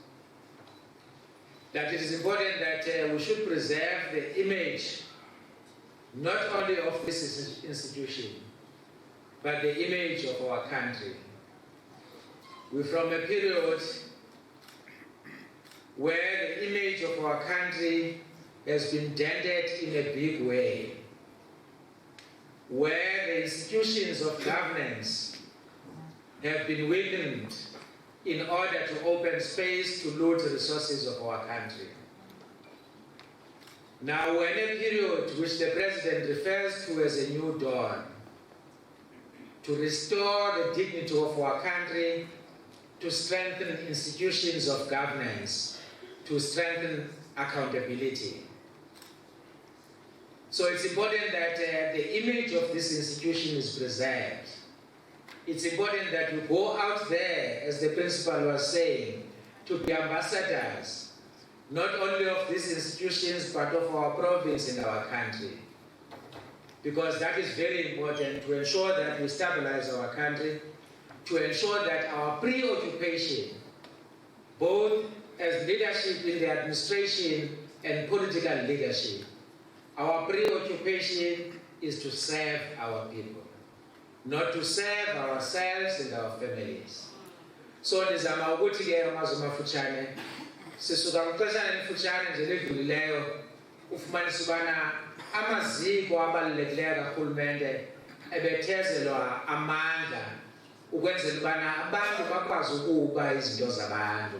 That it is important that we should preserve the image not only of this institution, but the image of our country. We're from a period where the image of our country has been dented in a big way, where the institutions of governance have been weakened in order to open space to loot the resources of our country. Now we're in a period which the President refers to as a new dawn, to restore the dignity of our country, to strengthen institutions of governance, to strengthen accountability. So it's important that the image of this institution is preserved. It's important that we go out there, as the principal was saying, to be ambassadors, not only of these institutions, but of our province and our country. Because that is very important to ensure that we stabilize our country, to ensure that our preoccupation, both as leadership in the administration and political leadership, our preoccupation is to serve our people, not to serve ourselves and our families. So ndizama ukuthi ke amazwi amafutshane sisuka kwixesha elifutshane nje ledlulileyo ufumanisa ubana amaziko abalulekileyo karhulumente ebethezelwa amandla ukwenzela ubana abantu bakwazi ukuba izinto zabantu.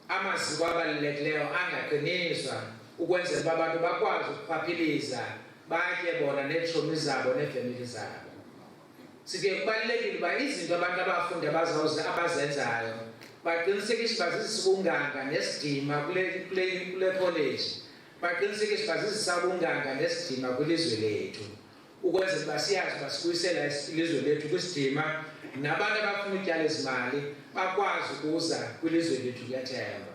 Amaziko abalulekileyo angaqiniswa ukwenzela uba abantu bakwazi ukuphapiliza batye bona neetshomi zabo neefemeli zabo. Sike kubalulekile uba izinto abantu abafundi abazenzayo baqinisekise uba zizisibunganga nesidima kule college, baqinisekise uba zizisabunganga nesidima kwilizwe lethu, ukwenzela uba siyazi uba sibuyisela ilizwe lethu kwisidima, nabantu abafuna utyala izimali bakwazi ukuza kwilizwe lethu kuyathemba.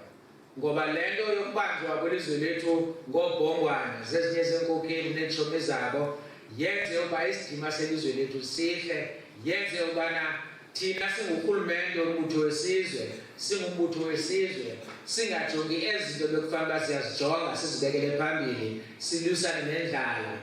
Ngoba le nto yokubanjwa kwilizwe lethu ngoobhongwana zezinye zeenkokheli neetshomi zabo yenze uba isidima selizwe lethu sihle, yenze ubana thina singurhulumente wombutho wesizwe, singumbutho wesizwe, singajongi ezi zinto bekufanele uba siyazijonga sizibekele phambili, silwisane nendlala,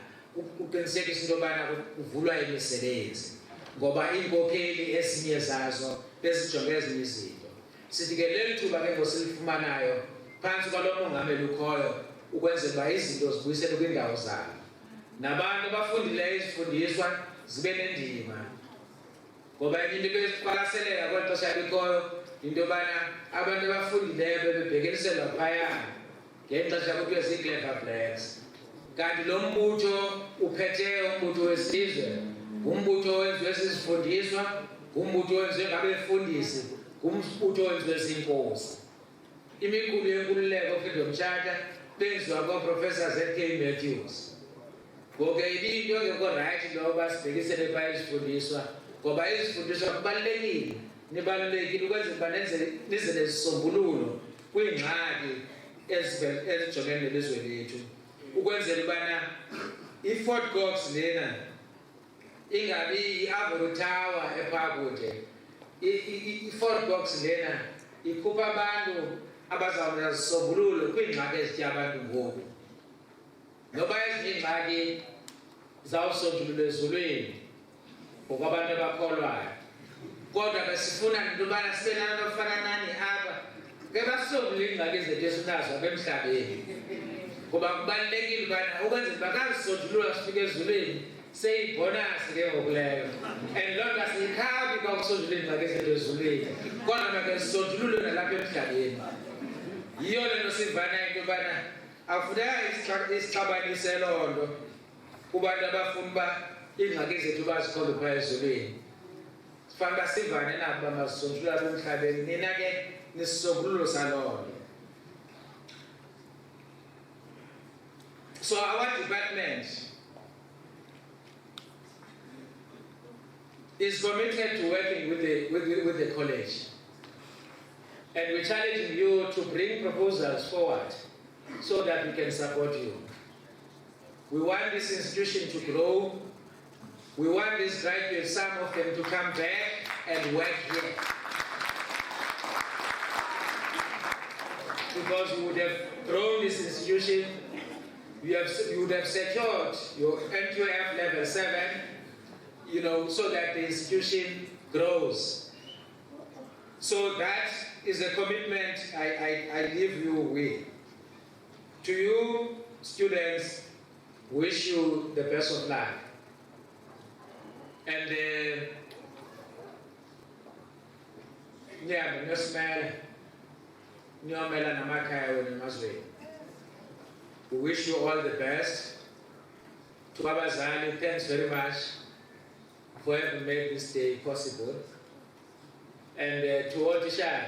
uqinisekisa into yobana kuvulwa imisebenzi. Ngoba iinkokheli ezinye zazo bezijonge ezinye izinto. Sithi ke leli thuba ke ngosilifumanayo phantsi kwalo mongameli ukhoyo ukwenzela uba izinto zibuyiselwe kwindawo zayo. nabantu abafundileyo izifundiswa zibe nendima. Ngoba into besiqwalaselela kweli xesha likhoyo into yobana abantu abafundileyo bebebhekeliselwa phaya ngexesha kuthiwe zii-clever blacks. Kanti lo mbutho uphethe umbutho wesizwe, ngumbutho owenziwe zizifundiswa, ngumbutho owenziwe ngabefundisi, ngumbutho owenziwe ziinkosi. Imiqulu yenkululeko Freedom Charter benziwa ngooProfessor Z.K. Matthews. Ngoko into engekho rayithi loba sibhekisele phaa izifundiswa, ngoba izifundiswa kubalulekile, nibalulekile ukwenzela uba nize nezisombululo kwiingxaki ezijongene nelizwe lethu. Ukwenzela ubana iFort Cox lena ingabi i-Ivory Tower ephaa kude. iFort Cox lena ikhupha abantu abazawuba nezisombululo kwiingxaki ezitya abantu ngoku. Noba ezinye iingxaki zawusombululwa ezulwini ngokwabantu abakholwayo, kodwa besifuna into yobana sibe nabantu abafana nani apha ke basombulule iingxaki zethu esinazo apha emhlabeni. Ngoba kubalulekile ubana ukwenzela uba kazisombululwa sifike ezulwini seyibhonasi ke ngoku leyo. And loo nto asiyikhabi kwa ukusombulula iingxaki zethu ezulwini, kodwa make zisombululwe nalapha emhlabeni. Yiyo le nto sivanayo into yobana akufuneka isixabanise loo nto kubantu abafuna uba iingxaki zethu bazikhombe phaa ezulwini. Sifana uba sivane nabo uba mazisombululwe apha emhlabeni, nina ke nisisombululo saloo nto. So our department is committed to working with the college, and we're challenging you to bring proposals forward so that we can support you. We want this institution to grow. We want these graduates, some of them, to come back and work here, because we would have grown this institution. You would have secured your NQF level 7, so that the institution grows. So that is a commitment I leave you with. To you, students, wish you the best of luck. And we wish you all the best. To Abazali, thanks very much for having made this day possible. And to all Tisha,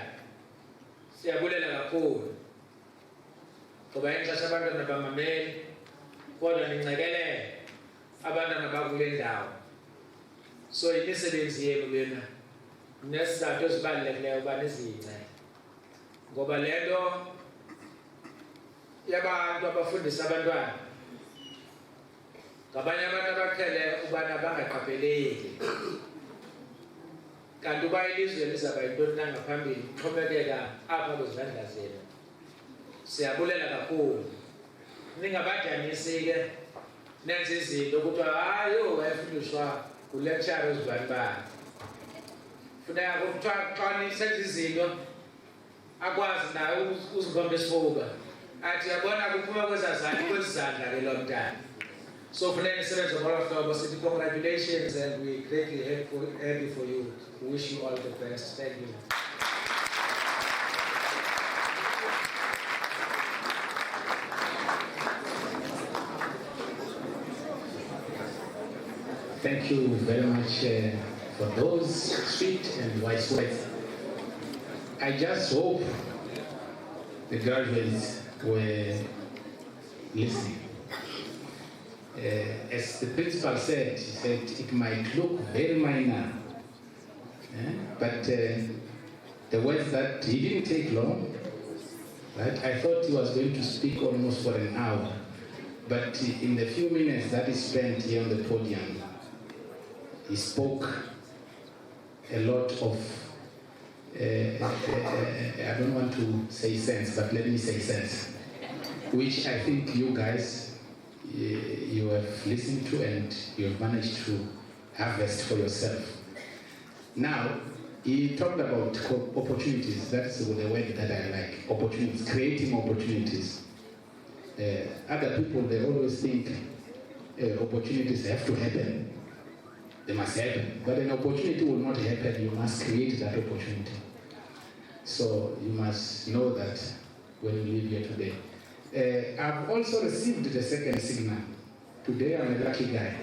siyabulela kakhulu. Ngoba ixesha abantwana bamameli, kodwa nincekelele abantwana bakule ndawo. So imisebenzi yenu lena nesizathu ezibalulekileyo uba niziyince. Ngoba le nto yabantu abafundisa abantwana ngabanye abantu abaqhele ubana bangaqapheleki, kanti uba ilizwe lizaba yintoni na ngaphambili kuxhomekeka apha kwizandla zenu. Siyabulela kakhulu, ningabadanisi ke nenze izinto kuthiwa hayi wayefundiswa ngulecture ezibani bani. Funeka kuthiwa xa nisenza izinto akwazi naye uzibamba isifuba athi yabona kuphuma kwezi zandla ke lo mntana. So funeka nisebenze ngolo hlobo. Sithi congratulations, and we greatly happy for you. We wish you all the best. Thank you. Thank you very much for those sweet and wise words. I just hope the graduates were listening. As the principal said, he said it might look very minor, but the words that he didn't take long, right? I thought he was going to speak almost for an hour, but in the few minutes that he spent here on the podium, he spoke a lot of, I don't want to say sense, but let me say sense, which I think you guys, you have listened to and you have managed to harvest for yourself. Now, he talked about opportunities. That's the word that I like, opportunities, creating opportunities. Other people, they always think opportunities have to happen. They must happen. But an opportunity will not happen. You must create that opportunity. So you must know that when you live here today. I've also received the second signal. Today I'm a lucky guy.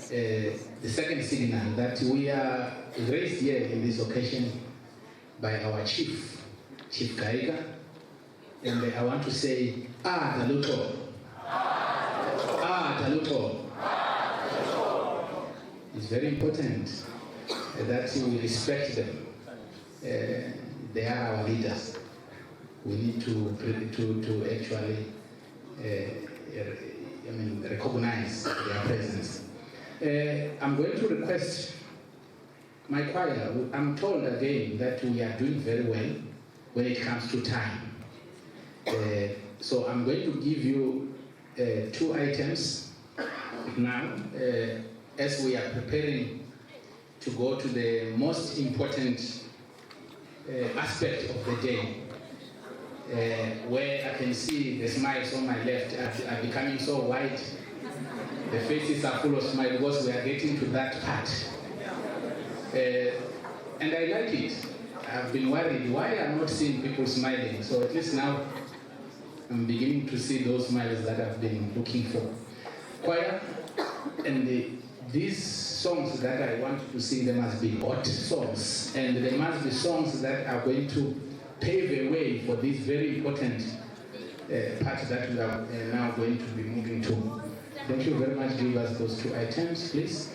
The second signal that we are raised here in this occasion by our chief, Chief Kaiga. And I want to say, Taluto. Taluto. It's very important that we respect them. They are our leaders. We need to actually recognize their presence. I'm going to request my choir. I'm told again that we are doing very well when it comes to time. So I'm going to give you 2 items now as we are preparing to go to the most important aspect of the day, where I can see the smiles on my left are becoming so wide. The faces are full of smiles because we are getting to that part. And I like it. I've been worried why I'm not seeing people smiling. So at least now I'm beginning to see those smiles that I've been looking for. Choir, and these songs that I want to sing, they must be hot songs. And they must be songs that are going to pave a way for this very important part that we are now going to be moving to. Thank you very much. Give us those 2 items, please.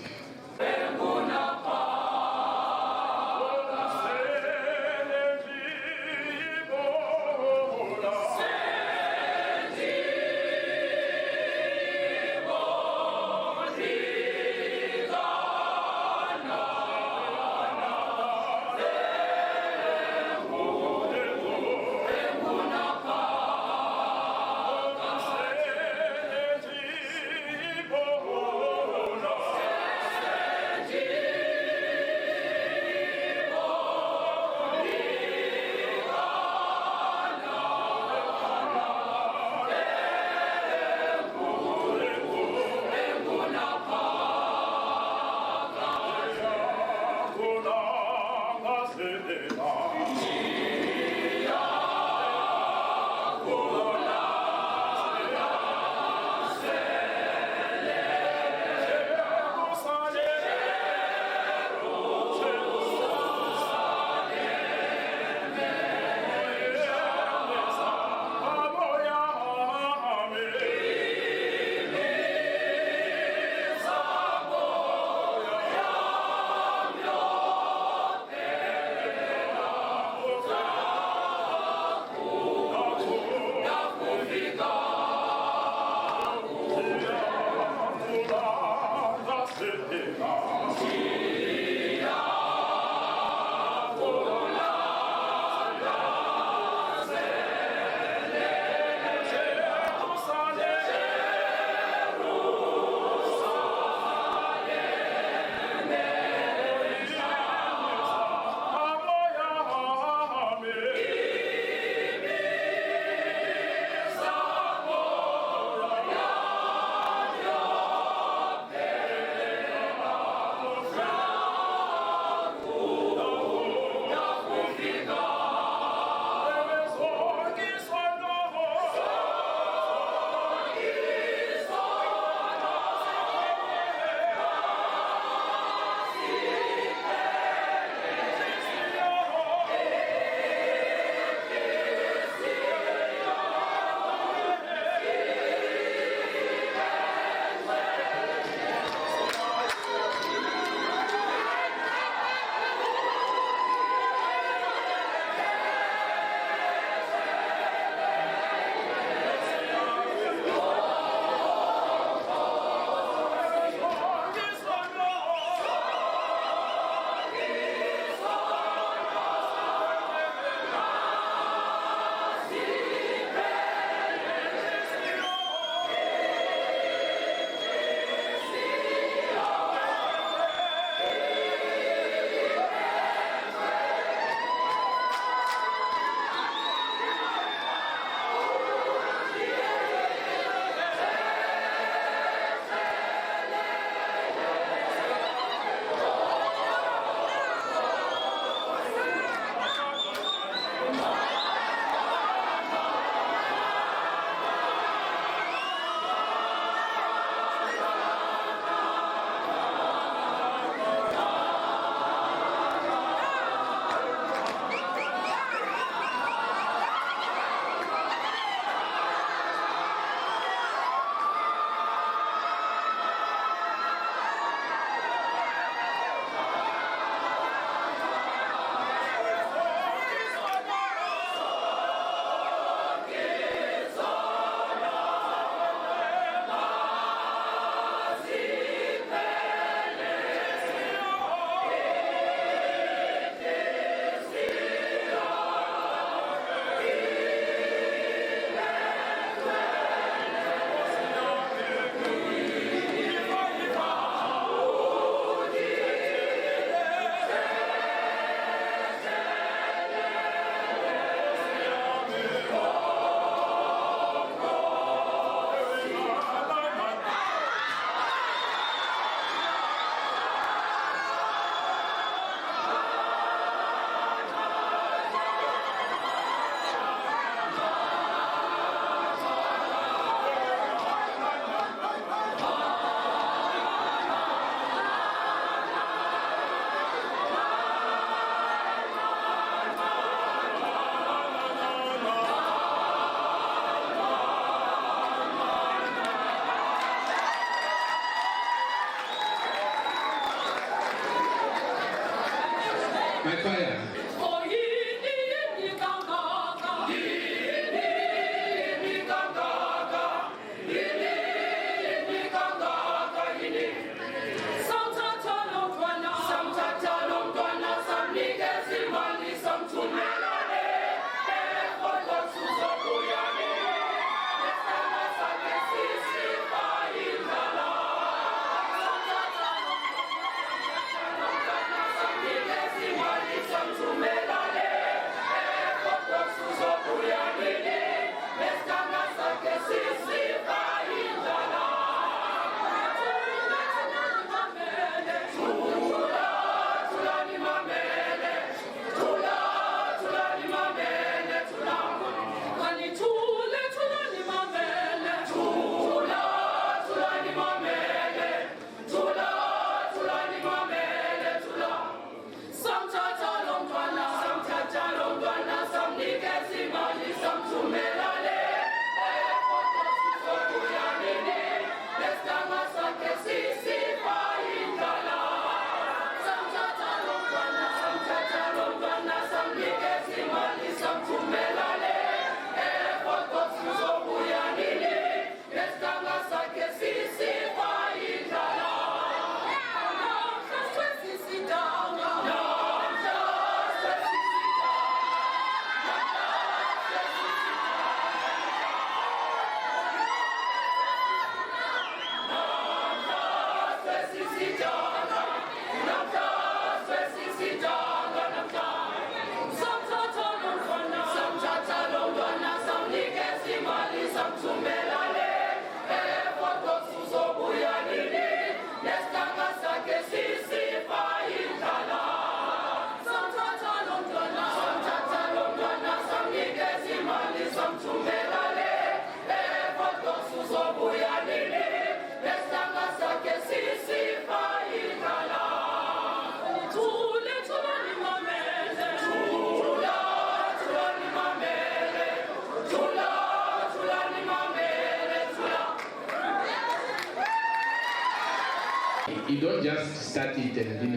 you don't just start it and then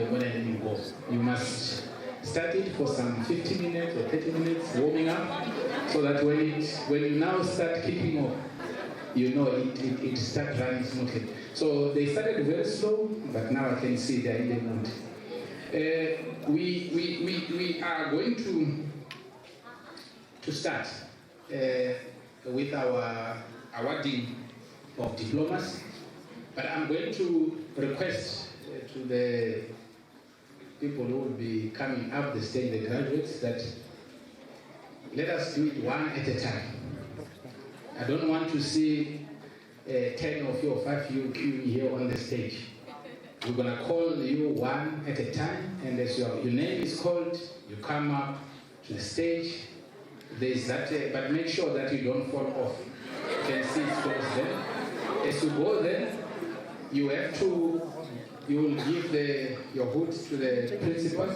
you go. You must start it for some 50 minutes or 30 minutes warming up, so that when you now start kicking off, you know it starts running smoothly. So they started very slow, but now I can see they're in the mood. We are going to start with our awarding of diplomas, but I'm going to request to the people who will be coming up the stage, the graduates, that let us do it one at a time. I don't want to see 10 of you or 5 of you queuing here on the stage. We're going to call you one at a time, and as your name is called, you come up to the stage. There's that, but make sure that you don't fall off. You can see it's close there. As you go there, you will give your hood to the principal,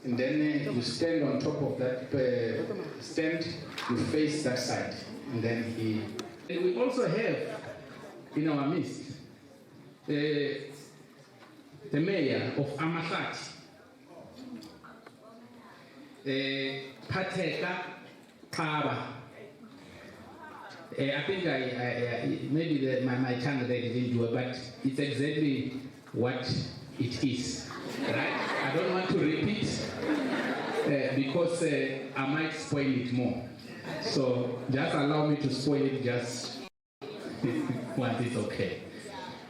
and then you stand on top of that stand, you face that side, and then And we also have in our midst the mayor of Amahlati, Pateka Kaba. I think maybe my tongue they didn't do it, but it's exactly what it is, right? I don't want to repeat because I might spoil it more. So just allow me to spoil it just once it's okay.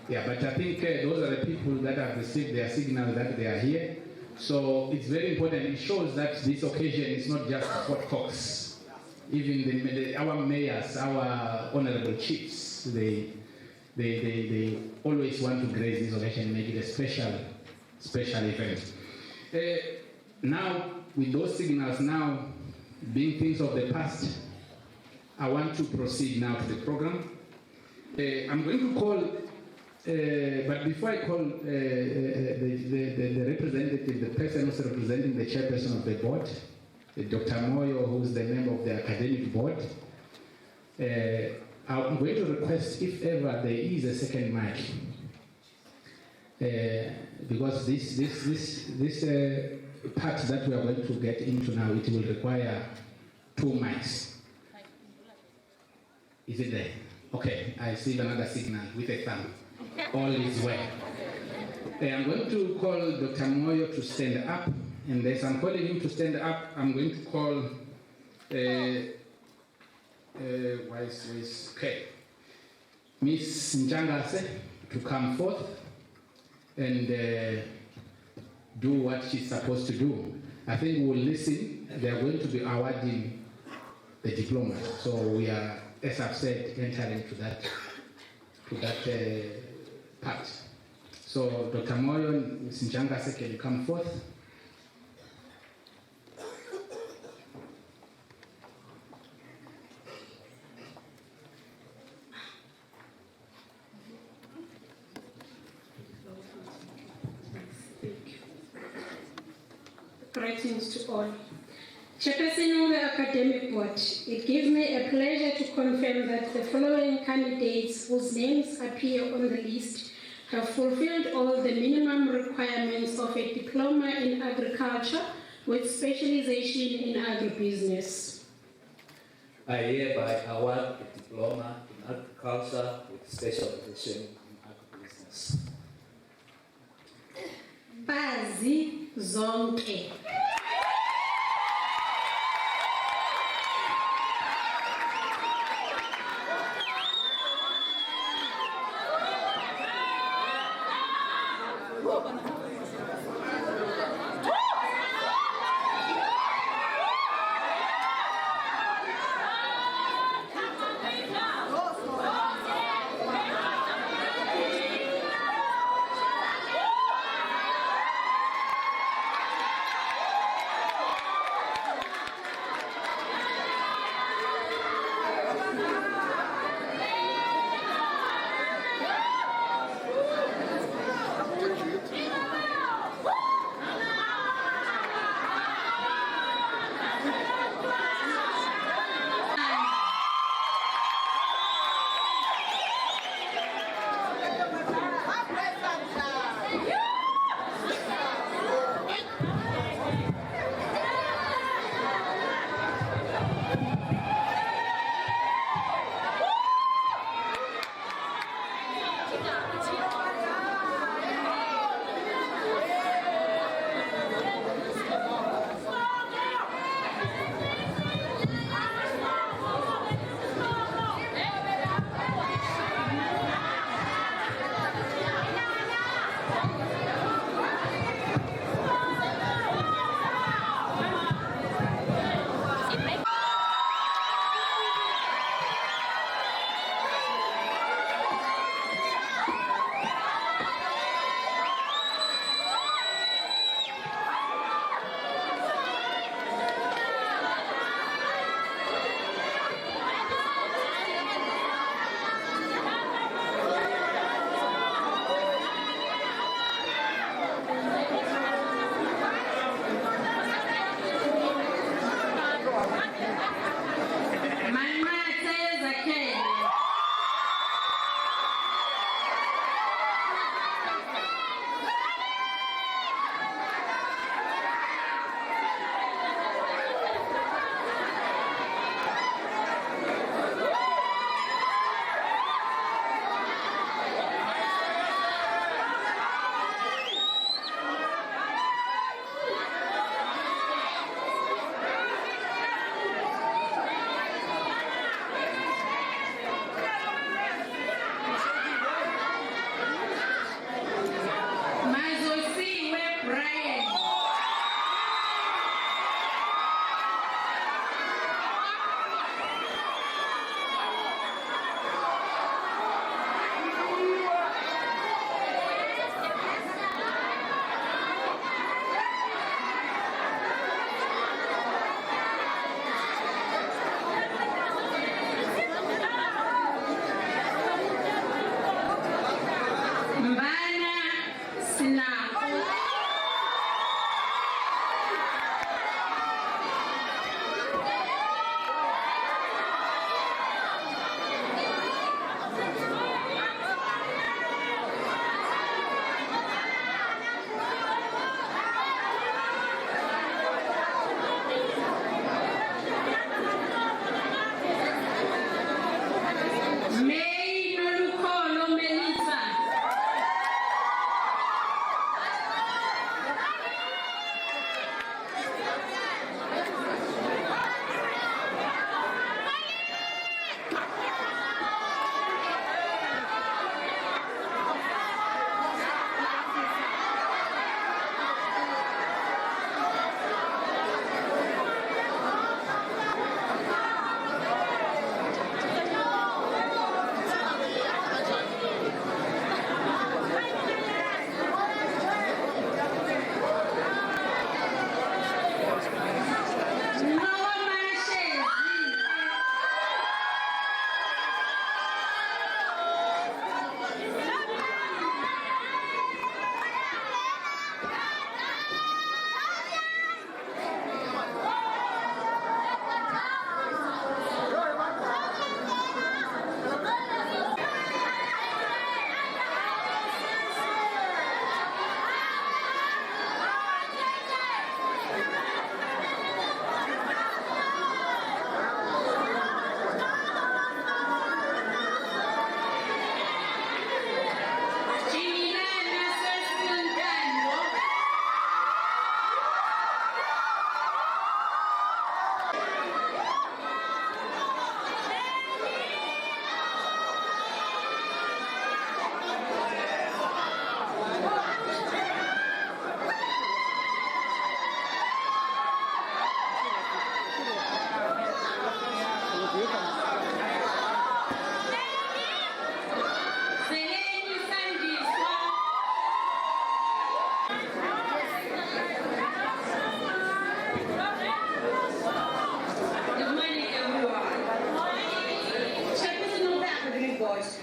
Yeah, but I think those are the people that have received their signal that they are here. So it's very important. It shows that this occasion is not just Fort Cox. Even our mayors, our honorable chiefs, they always want to grace this occasion and make it a special event. Now, with those signals now being things of the past, I want to proceed now to the program. I'm going to call, but before I call the representative, the person who's representing the chairperson of the board, Dr. Moyo, who's the member of the academic board, I'm going to request, if ever there is a second mic, because this part that we are going to get into now, it will require 2 mics. Is it there? Okay, I see another signal with a thumb. All is well. I'm going to call Dr. Moyo to stand up, and as I'm calling him to stand up, I'm going to call Miss Njangase to come forth and do what she's supposed to do. I think we'll listen. They are going to be awarding the diploma. So we are, as I've said, entering to that part. So Dr. Moyo and Ms. Njangase, can you come forth? Greetings to all. Chairperson of the Academic Board, it gives me a pleasure to confirm that the following candidates whose names appear on the list have fulfilled all the minimum requirements of a diploma in agriculture with specialization in agribusiness. I hereby award a diploma in agriculture with specialization in agribusiness. Bazi zonke.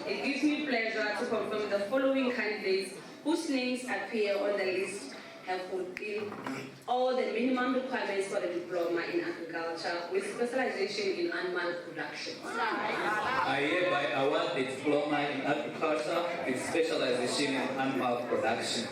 It gives me pleasure to confirm the following candidates whose names appear on the list have fulfilled all the minimum requirements for the diploma in agriculture with specialization in animal production. I hereby award the diploma in agriculture with specialization in animal production.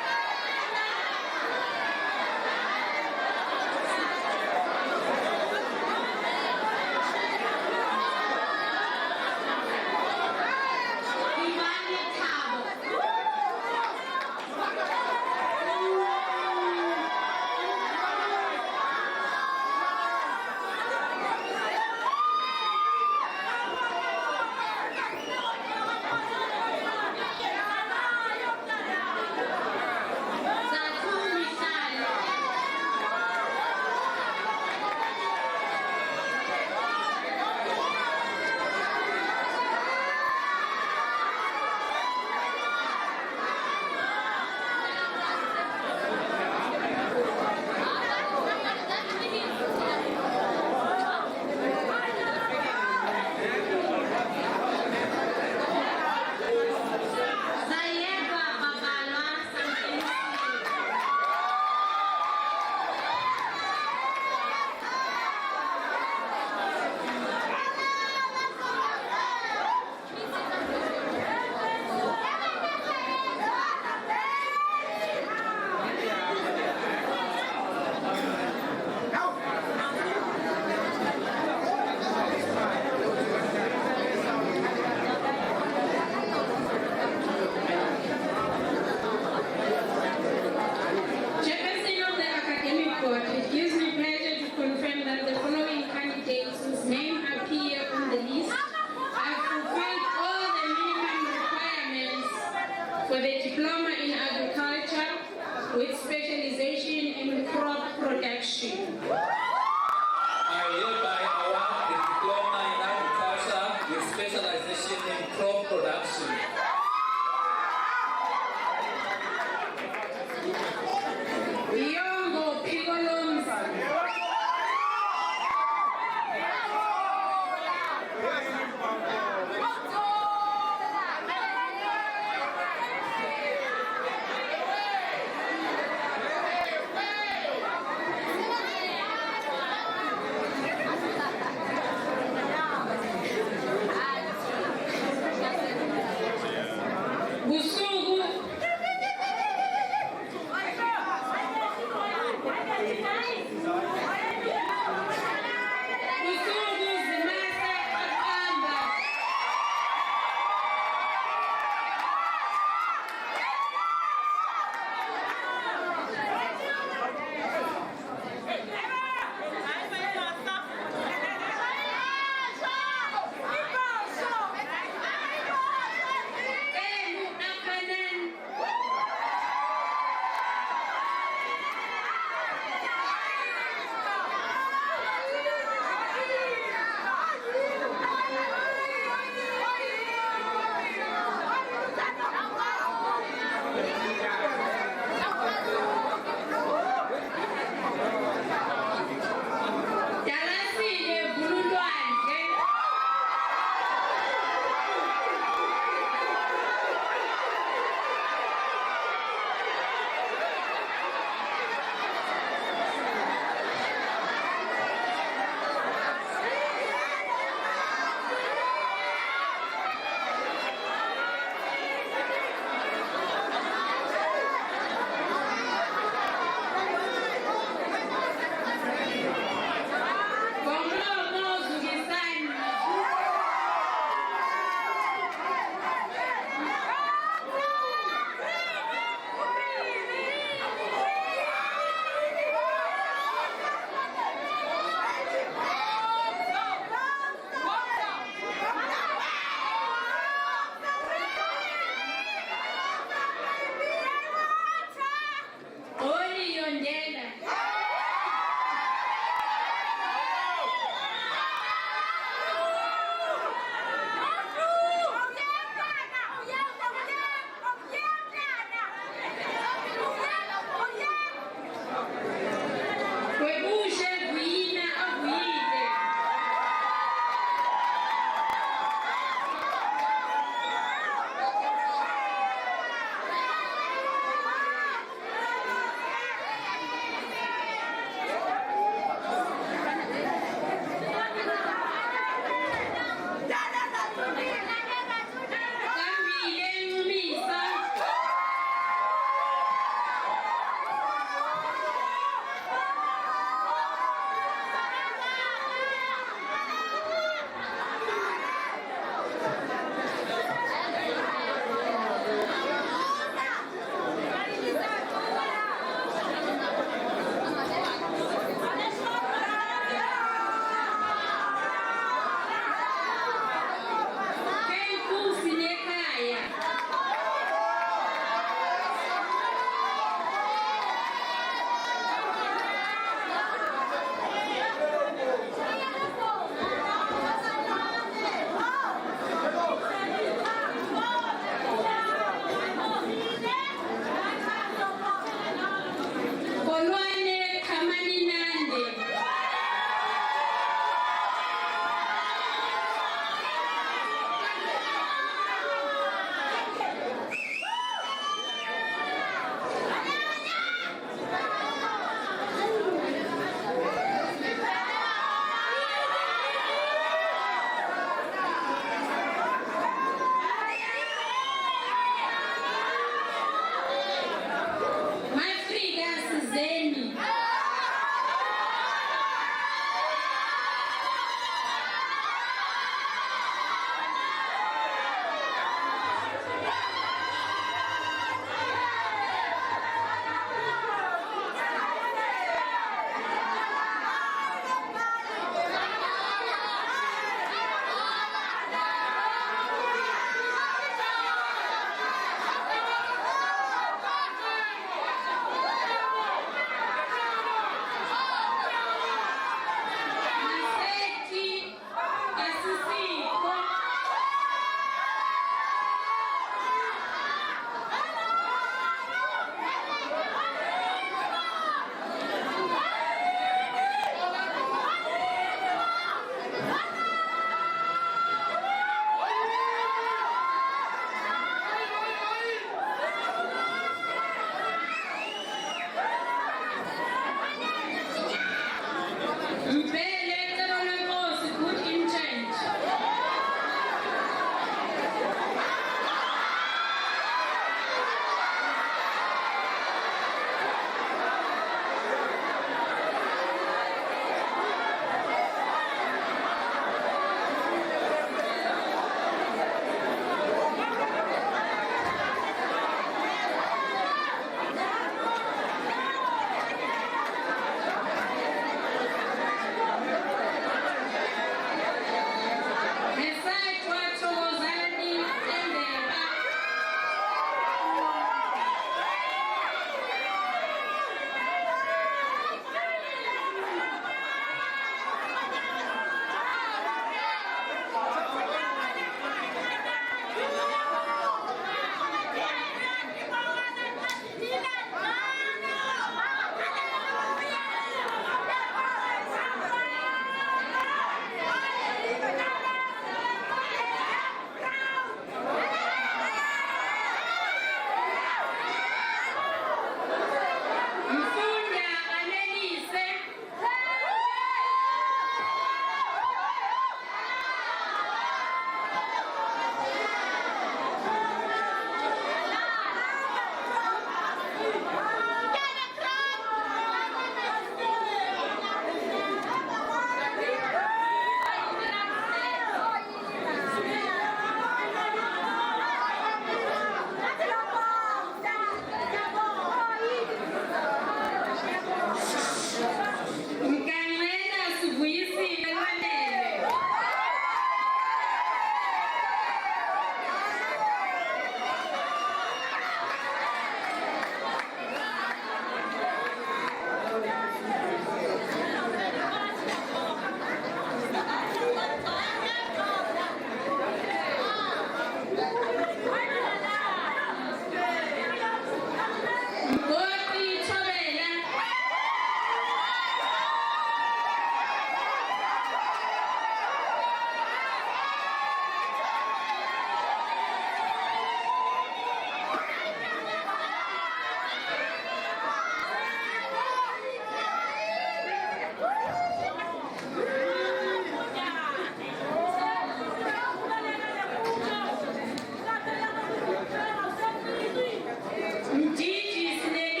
Ndidi sineke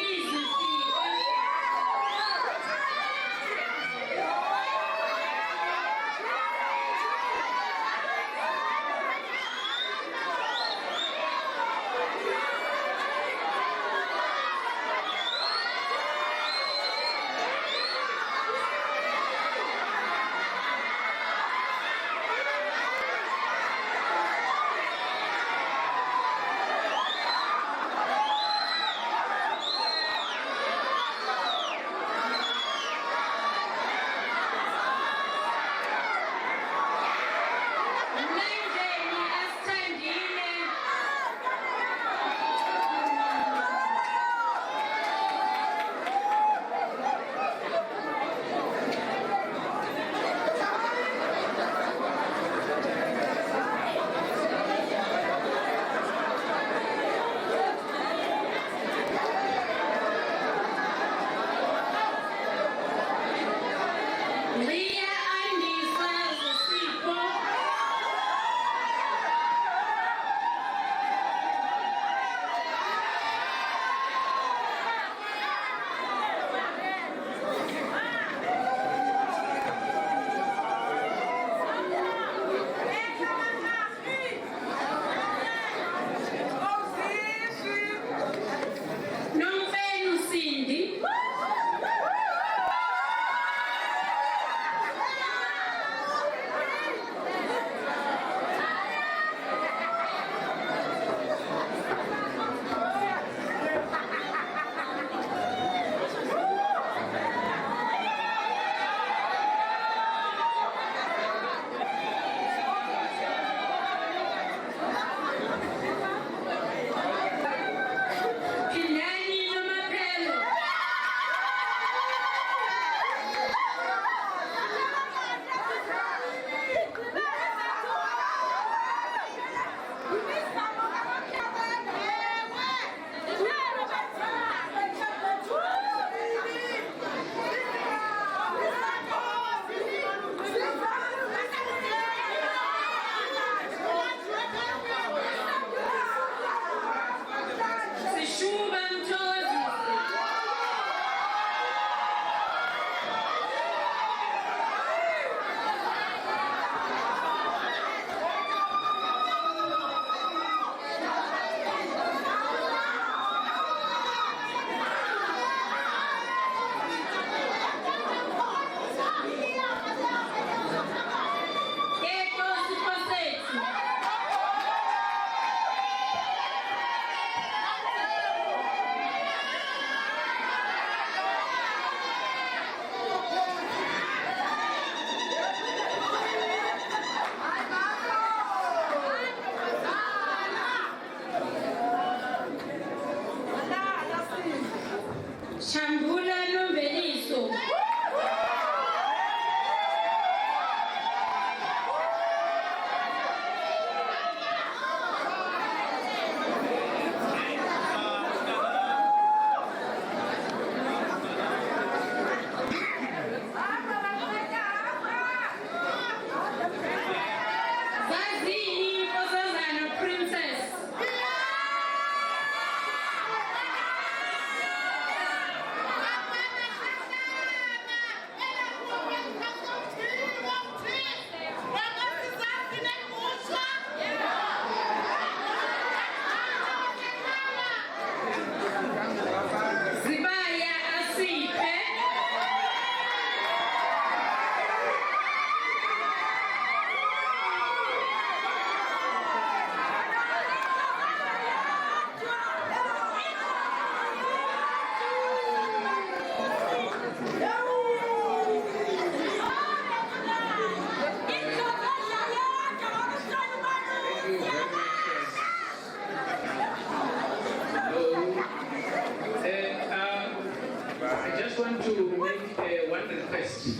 want to make one request,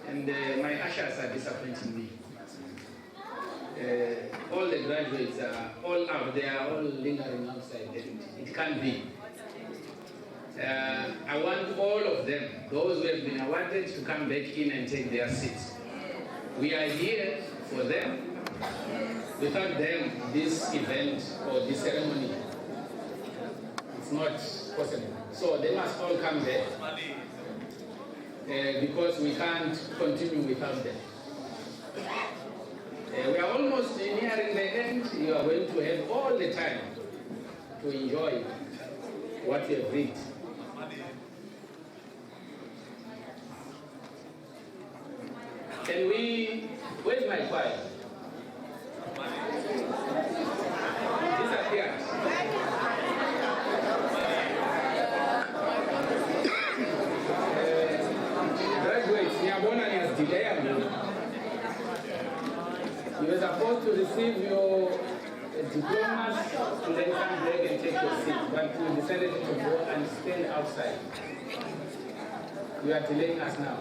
and my ushers are disappointing me. All the graduates are all out, they are all lingering outside. It can't be. I want all of them, those who have been awarded, to come back in and take their seats. We are here for them. Without them, this event or this ceremony, it's not possible. So they must all come back because we can't continue without them. We are almost nearing the end. You are going to have all the time to enjoy what you have read. Can we, where's my choir? Disappeared. Graduates, Nyabona has delayed you. You were supposed to receive your diplomas to then come back and take your seat, but you decided to go and stand outside. You are delaying us now.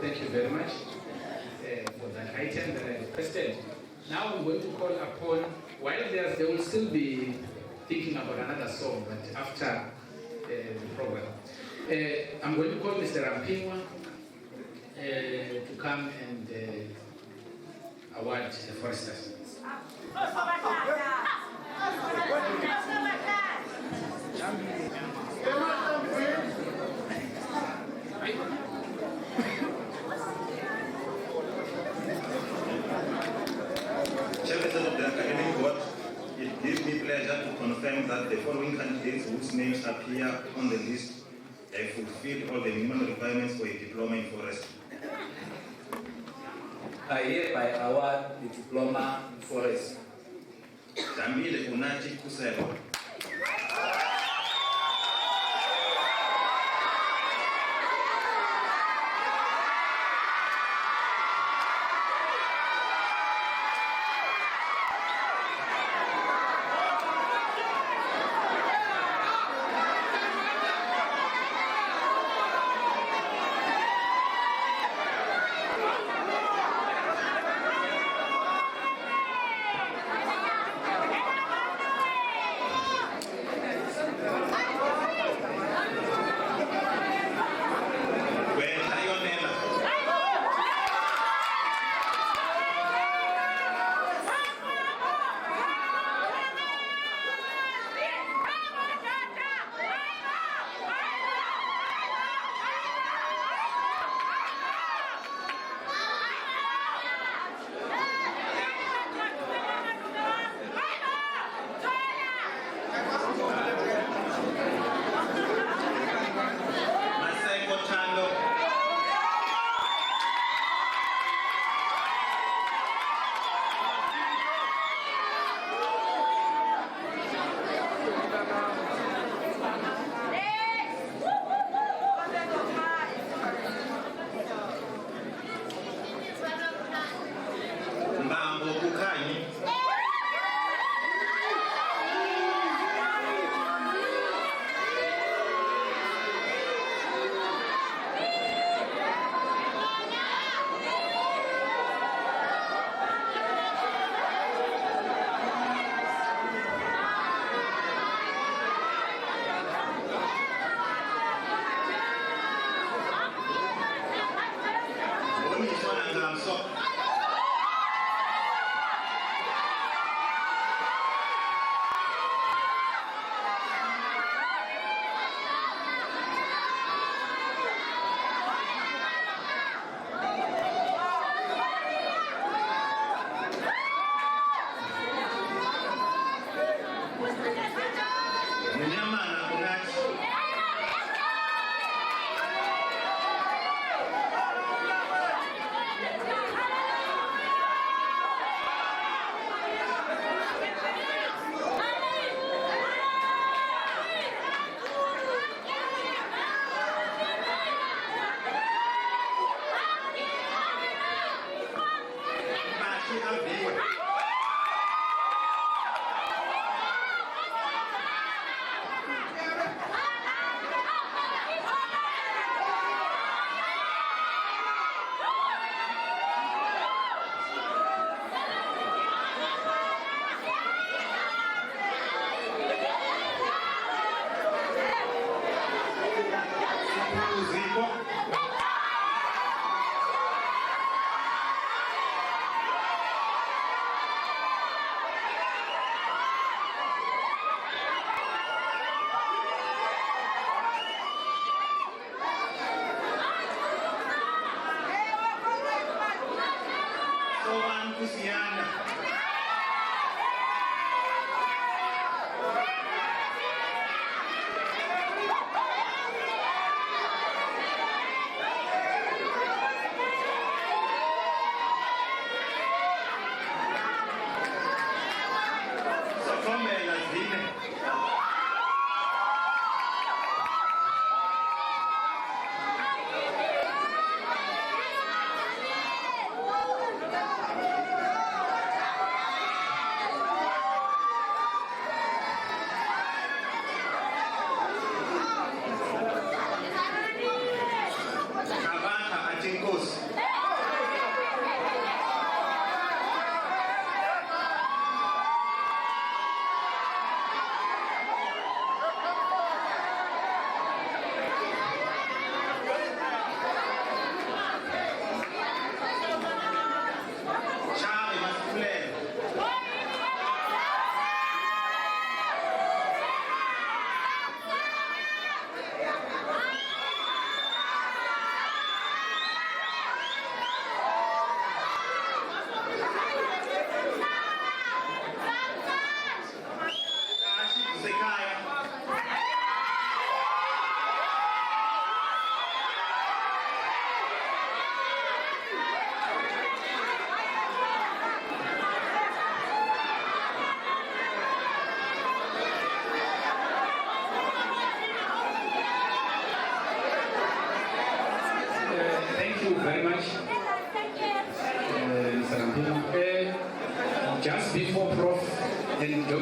Thank you very much for that item that I requested. Now I'm going to call upon, while they will still be thinking about another song, but after the program. I'm going to call Mr. Rampingwa to come and award the foresters. Chairperson of the academic board, whose names appear on the list have fulfilled all the minimum requirements for a diploma in forestry. I hereby award the diploma in forestry. Dambile Unachi Kuselo.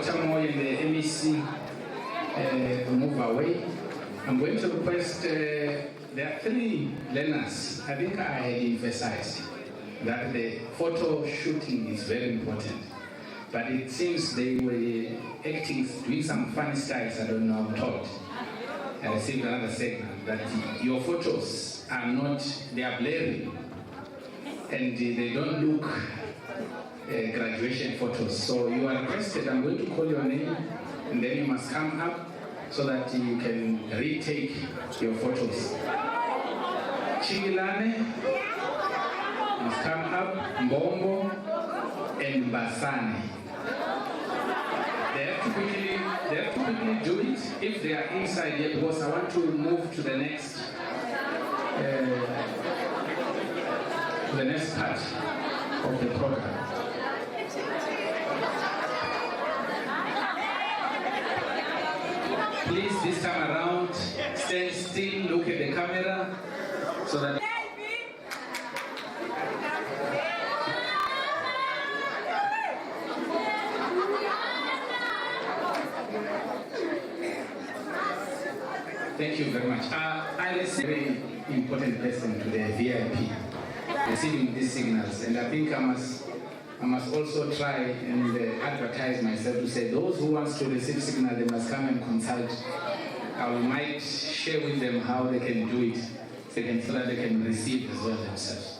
Dr. Moy and the Emcee move away, I'm going to request, there are 3 learners. I think I emphasized that the photo shooting is very important. But it seems they were acting, doing some funny styles, I don't know, I'm told. I received another signal that your photos are not, they are blurry. And they don't look graduation photos. So you are requested, I'm going to call your name, and then you must come up so that you can retake your photos. Chigilane must come up, Mbombo, and Basane. They have to quickly do it if they are inside here, because I want to move to the next part of the program. Please, this time around, stand still, look at the camera, so that thank you very much. I received a very important person to the VIP, receiving these signals, and I think I must also try and advertise myself to say those who want to receive signal, they must come and consult. I might share with them how they can do it, so that they can receive as well themselves.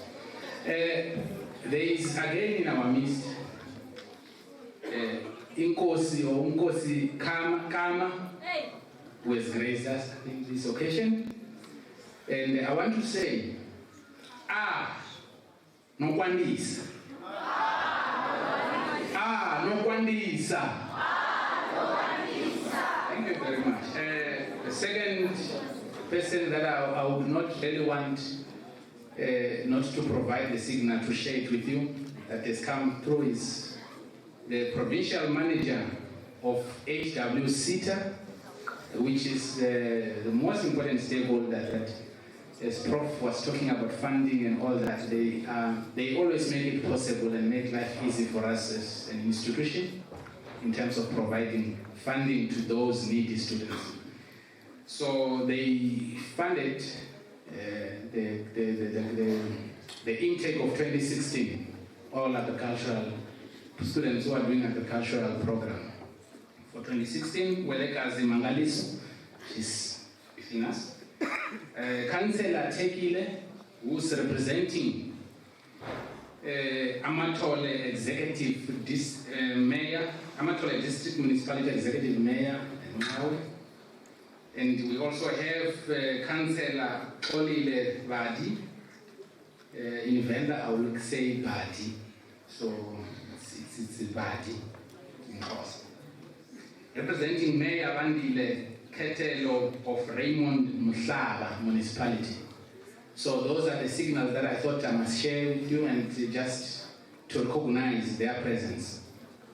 There is again in our midst Inkosi or Unkosi Kama, who has graced us in this occasion. And I want to say, no kwandisa. No kwandisa. Thank you very much. The second person that I would not really want not to provide the signal to share it with you that has come through is the provincial manager of HWCTA, which is the most important stakeholder that, as Prof was talking about funding and all that, they always make it possible and make life easy for us as an institution in terms of providing funding to those needy students. So they funded the intake of 2016, all agricultural students who are doing agricultural program. For 2016, Welekazi Mangaliso, she's within us. Councillor Tekile, who's representing Amatole Executive Mayor, Amatole District Municipality Executive Mayor, and we also have Councillor Olile Badi, in Venda I will say Badi, so it's Badi in course. Representing Mayor Bandile Ketelo of Raymond Muhlaba Municipality. So those are the signals that I thought I must share with you, and just to recognize their presence,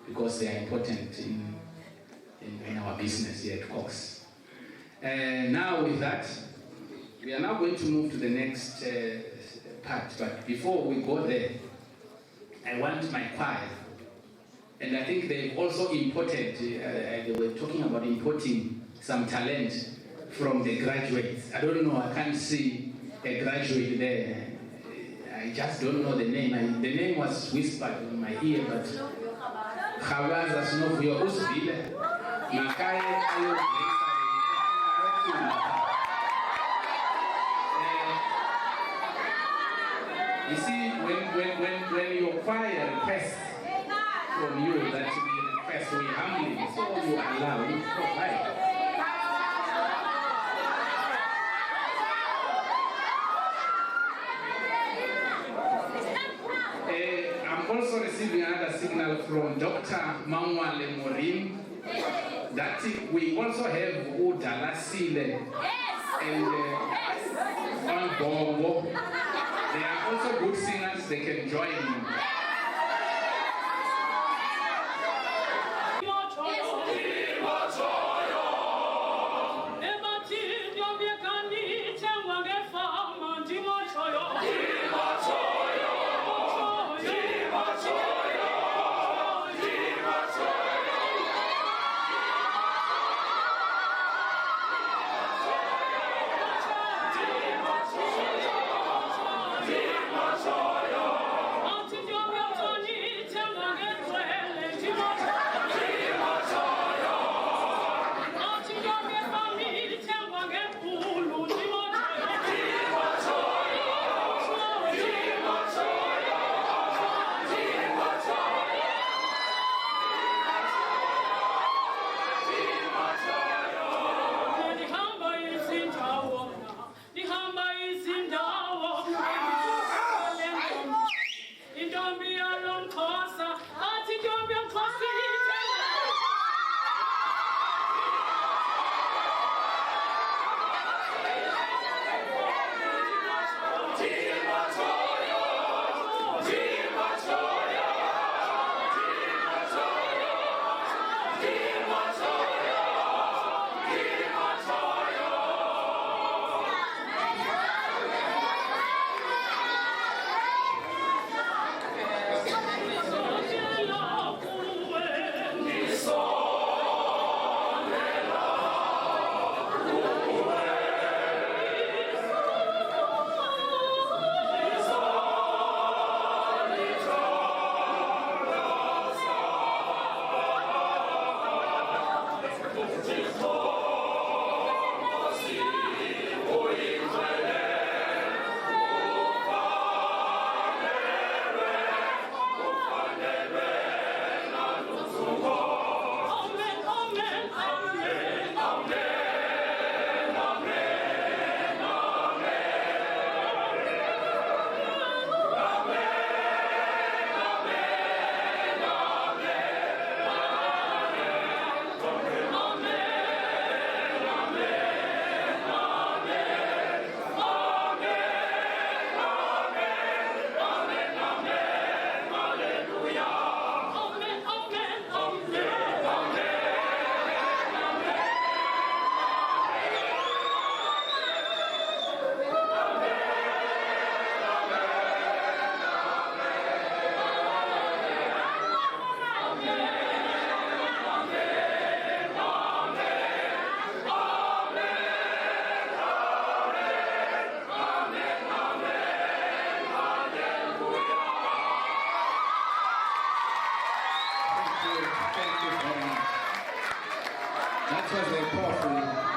because they are important in our business here at Cox. Now with that, we are now going to move to the next part, but before we go there, I want my choir. And I think they've also imported, they were talking about importing some talent from the graduates. I don't know, I can't see a graduate there. I just don't know the name. The name was whispered in my ear, but Khawaza Snovio Usbile, Makaye Ayo. You see, when your choir requests from you that we request, we humbly, so you allow, you provide. I'm also receiving another signal from Dr. Mangwale Morin that we also have Udala Sile and on Bongo. They are also good singers, they can join.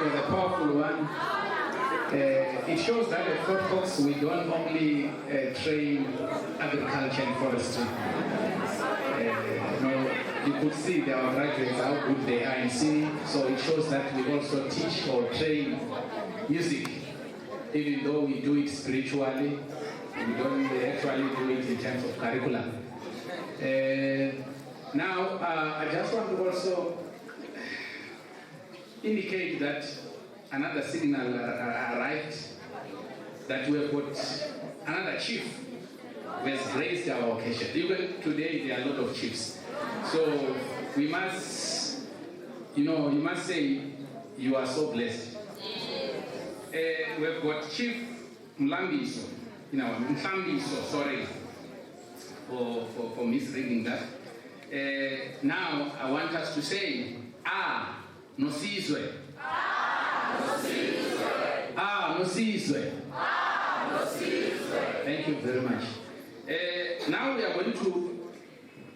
was a powerful one. It shows that at Fort Cox we don't only train agriculture and forestry. You could see our graduates how good they are in singing, so it shows that we also teach or train music, even though we do it spiritually. We don't actually do it in terms of curriculum. Now, I just want to also indicate that another signal arrived that we have got another chief who has raised our occasion. Even today, there are a lot of chiefs. So we must, you must say you are so blessed. We have got Chief Mlambiso, sorry for misreading that. Now I want us to say, Nosizwe. Nosizwe. Thank you very much. Now we are going to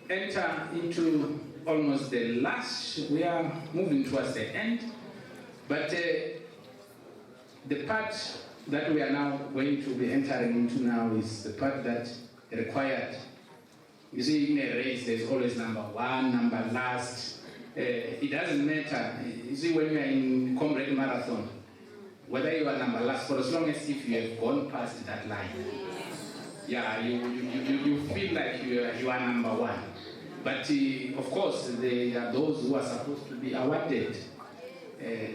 enter into almost the last, we are moving towards the end, but the part that we are now going to be entering into now is the part that required. You see, in a race, there's always number one, number last. It doesn't matter. You see, when you are in comrade marathon, whether you are number last, for as long as if you have gone past that line, yeah, you feel like you are number one. But of course, there are those who are supposed to be awarded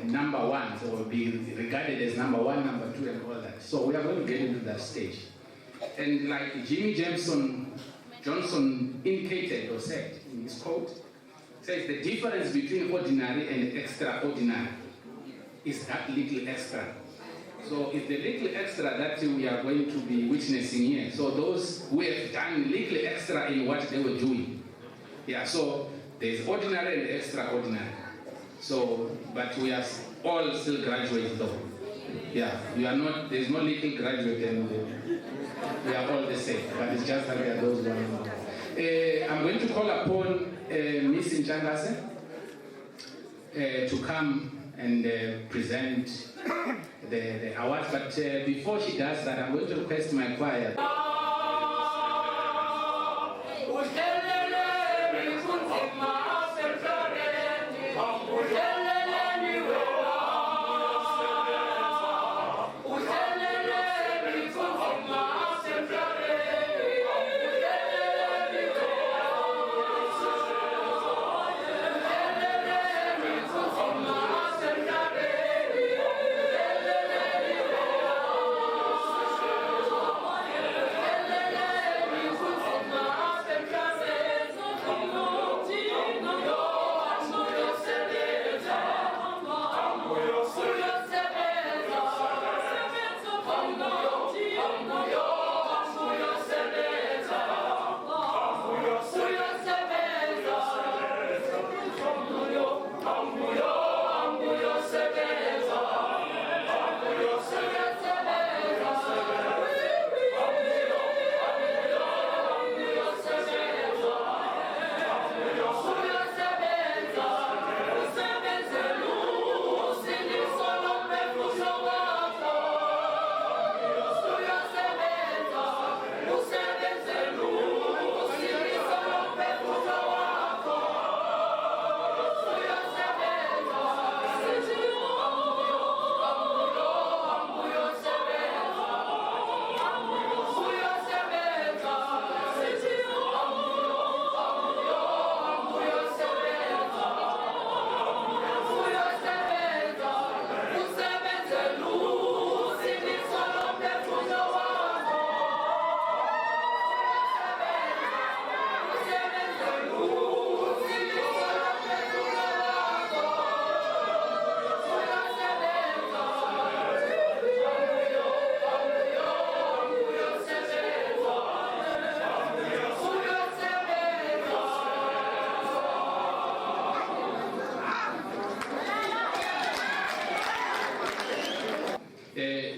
number one, so will be regarded as number one, number two, and all that. So we are going to get into that stage. And like Jimmy Johnson indicated or said in his quote, says the difference between ordinary and extraordinary is that little extra. So it's the little extra that we are going to be witnessing here. So those who have done little extra in what they were doing. Yeah, so there's ordinary and extraordinary. So, but we are all still graduates though. Yeah, you are not, there's no little graduate and we are all the same. But it's just that we are those one. I'm going to call upon Miss Nchandase to come and present the awards. But before she does that, I'm going to request my choir.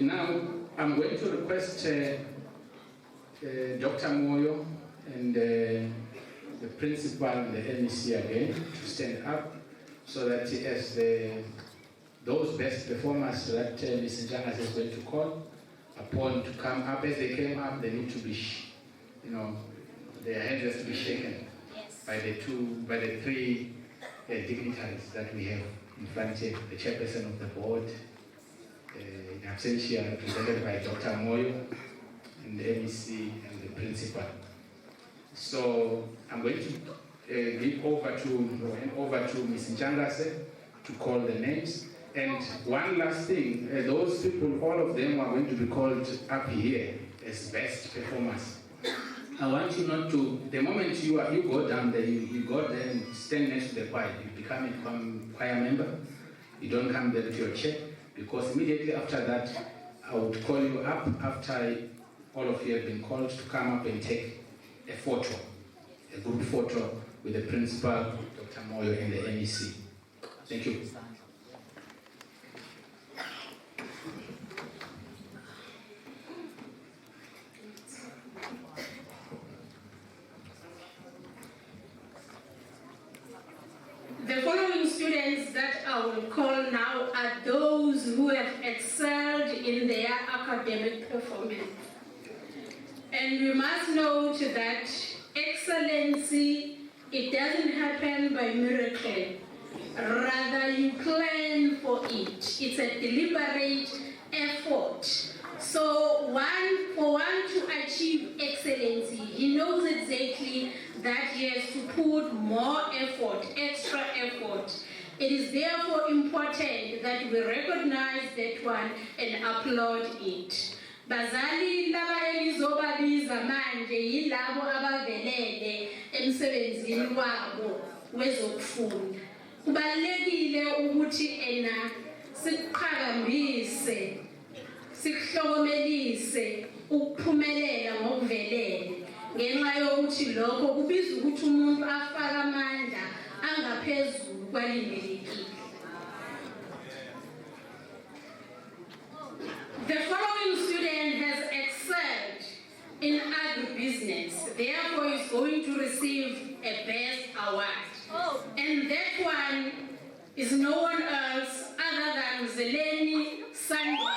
Now, I'm going to request Dr. Moyo and the principal and the Emcee again to stand up so that as the those best performers that Ms. Njangas is going to call upon to come up. As they came up, they need to be, their hands have to be shaken by the three dignitaries that we have in front here, the chairperson of the board, in absentia represented by Dr. Moyo, and the Emcee and the principal. So I'm going to hand over to Ms. Njangase to call the names. And one last thing, those people, all of them are going to be called up here as best performers. I want you not to, the moment you go down there, you go there and stand next to the choir, you become a choir member, you don't come there with your check, because immediately after that, I would call you up after all of you have been called to come up and take a photo, a group photo with the principal, Dr. Moyo, and the Emcee. Thank you. The following students that I will call now are those who have excelled in their academic performance. And we must note that excellency, it doesn't happen by miracle. Rather, you plan for it. It's a deliberate effort. So for one to achieve excellency, he knows exactly that he has to put more effort, extra effort. It is therefore important that we recognize that one and applaud it. Bazali laba elizobabiza manje yilabo abavelele emsebenzini wabo wezokufunda. Kubalulekile ukuthi siqhakambise, sikuhlokomelise ukuphumelela ngokuvelele. Ngenxa yokuthi lokho kubiza ukuthi umuntu afake amandla angaphezulu kwalindelekile. The following student has excelled in agribusiness, therefore is going to receive a best award. And that one is no one else other than Zeleni Sandwa.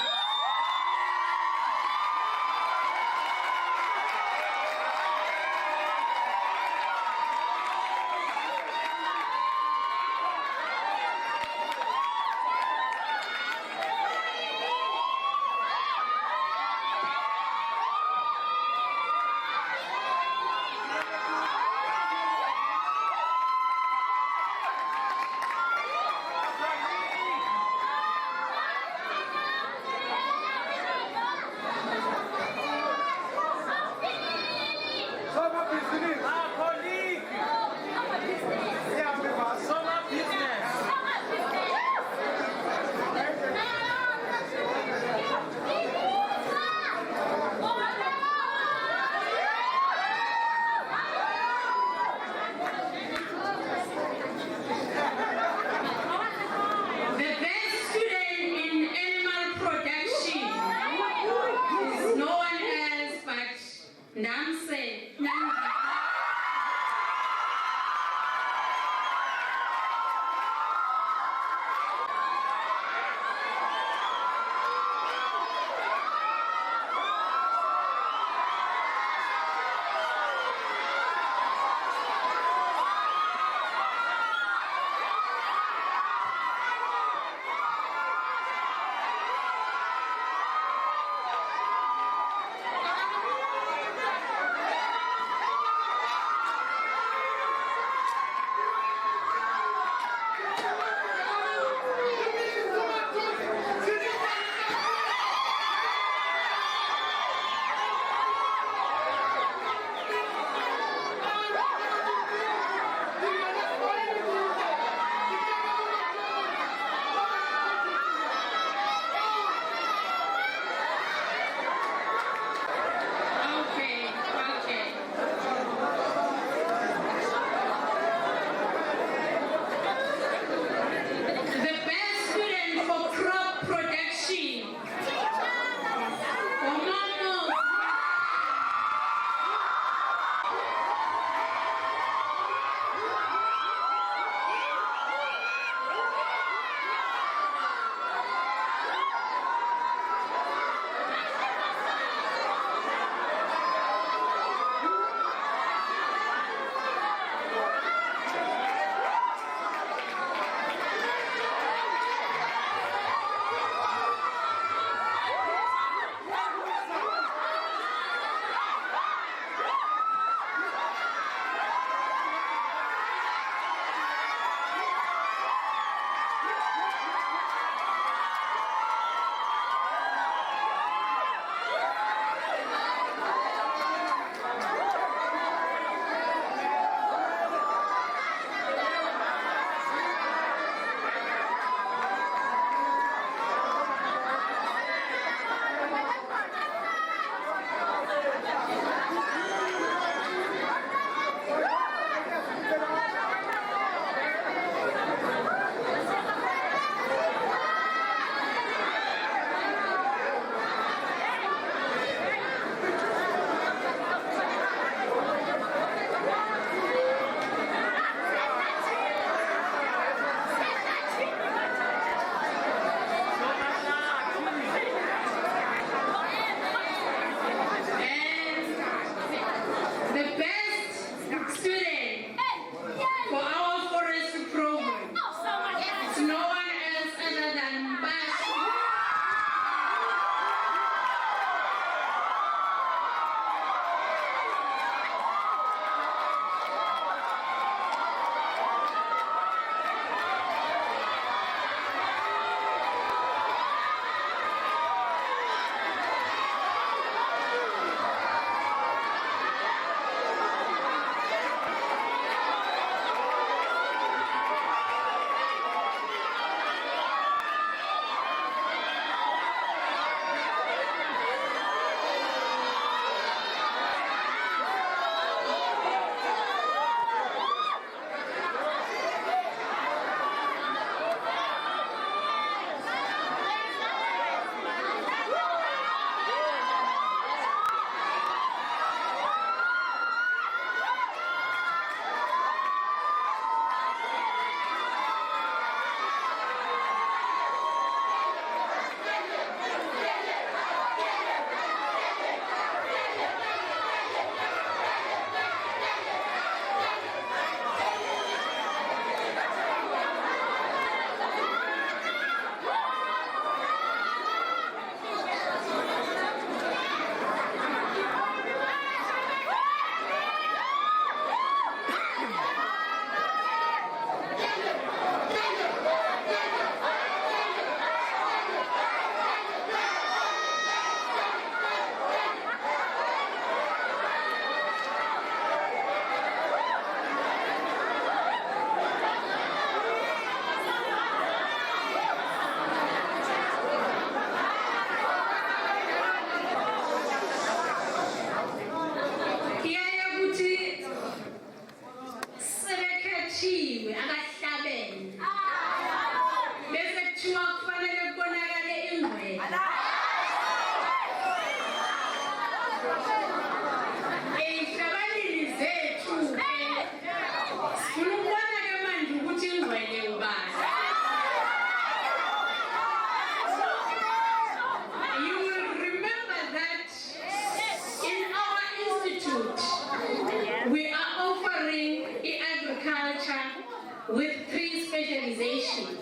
with 3 specializations.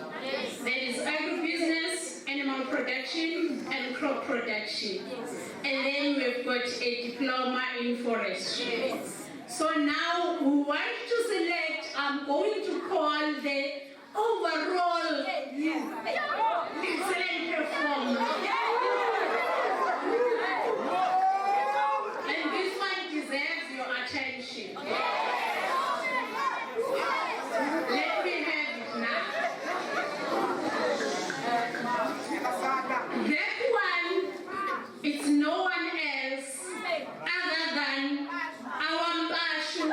That is agribusiness, animal production, and crop production. And then we've got a diploma in forestry. So now we want to select, I'm going to call the overall excellent performer. And this one deserves your attention. Let me have it now. That one, it's no one else other than our Mbashu.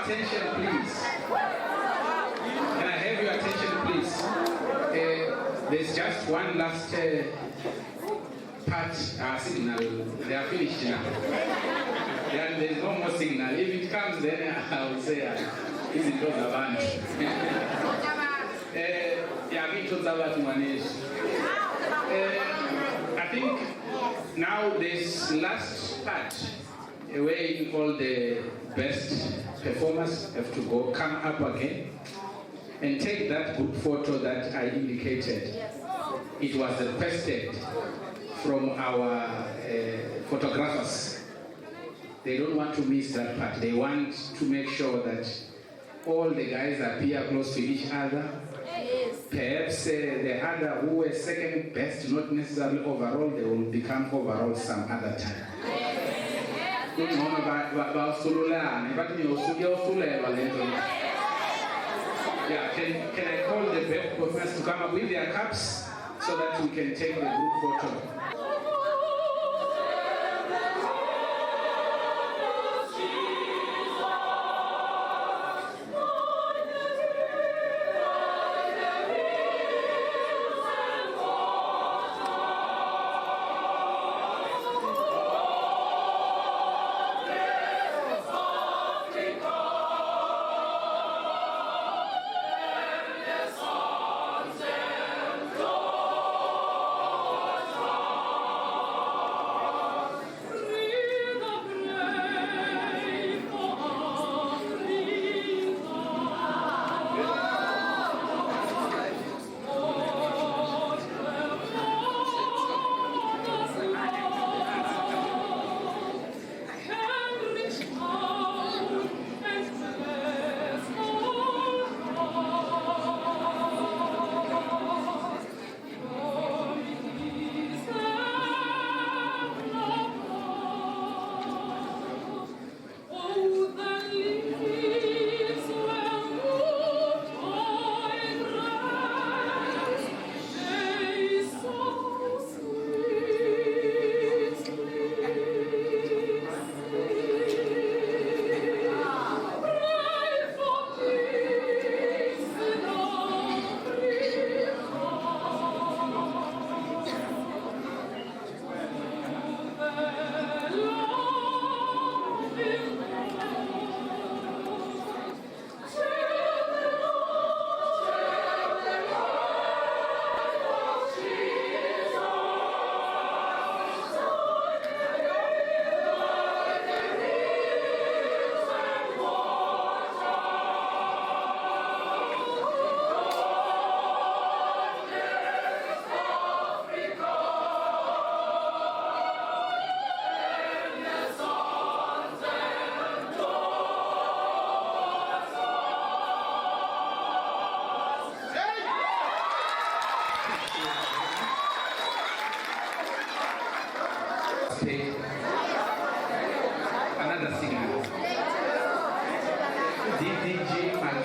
Attention, please. Can I have your attention, please? There's just one last part, signal. They are finished now. There's no more signal. If it comes, then I will say, is it not about? I think now this last part, where all the best performers have to go, come up again and take that group photo that I indicated. It was requested from our photographers. They don't want to miss that part. They want to make sure that all the guys appear close to each other. Perhaps the other who were second best, not necessarily overall, they will become overall some other time. Yeah, can I call the best performers to come up with their cups so that we can take the group photo?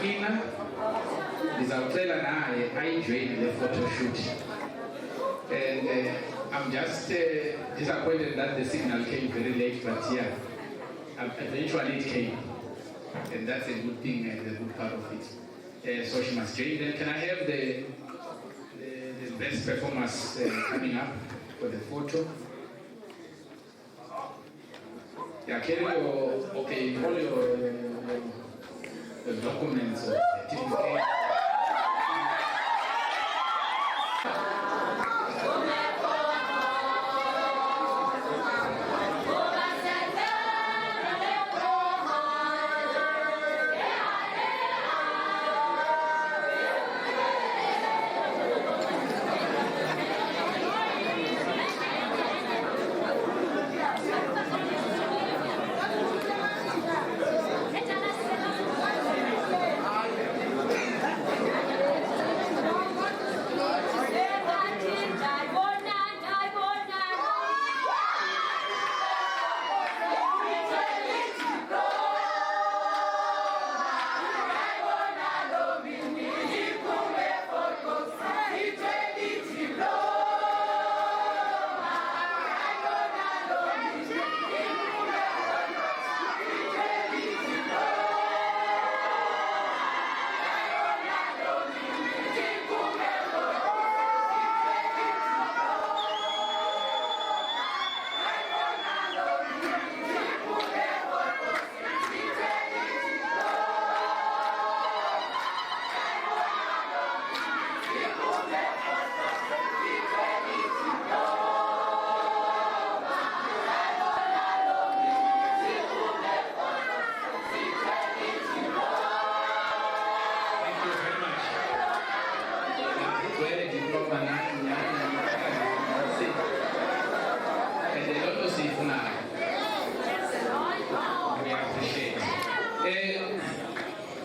Sakina, ndizawucela naye ayijoyine le photo shoot. And I'm just disappointed that the signal came very late, but yeah, eventually it came. And that's a good thing and a good part of it. So she must join. Then can I have the best performers coming up for the photo? Yeah, carry your, okay, all your documents or certificate.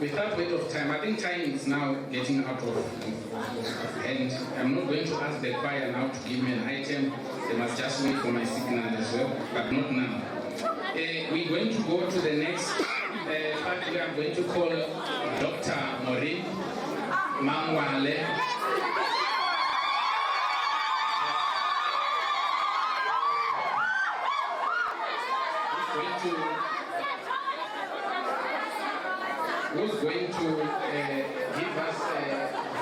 Without waste of time, I think time is now getting out of hand. I'm not going to ask the choir now to give me an item. They must just wait for my signal as well, but not now. We're going to go to the next part where I'm going to call Dr. Maureen Mangwale. Who's going to give us a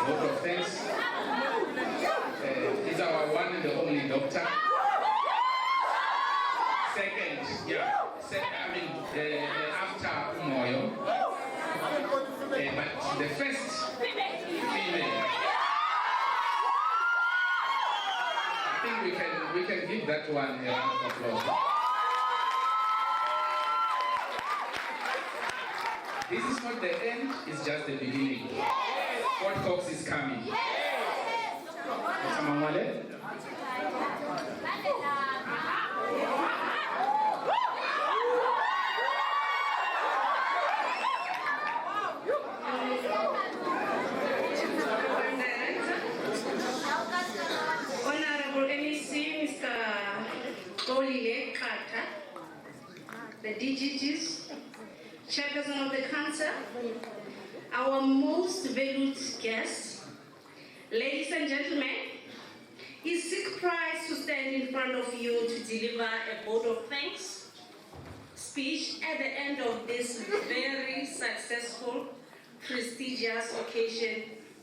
vote of thanks. He's our one and the only doctor. Second, after Moyo. But the first female. I think we can give that one a round of applause. This is not the end, it's just the beginning. Fort Cox is coming. Honorable Emcee, Mr. the DGTs, Chairperson of the Council, our most valued guests, ladies and gentlemen, it's a surprise to stand in front of you to deliver a vote of thanks speech at the end of this very successful, prestigious occasion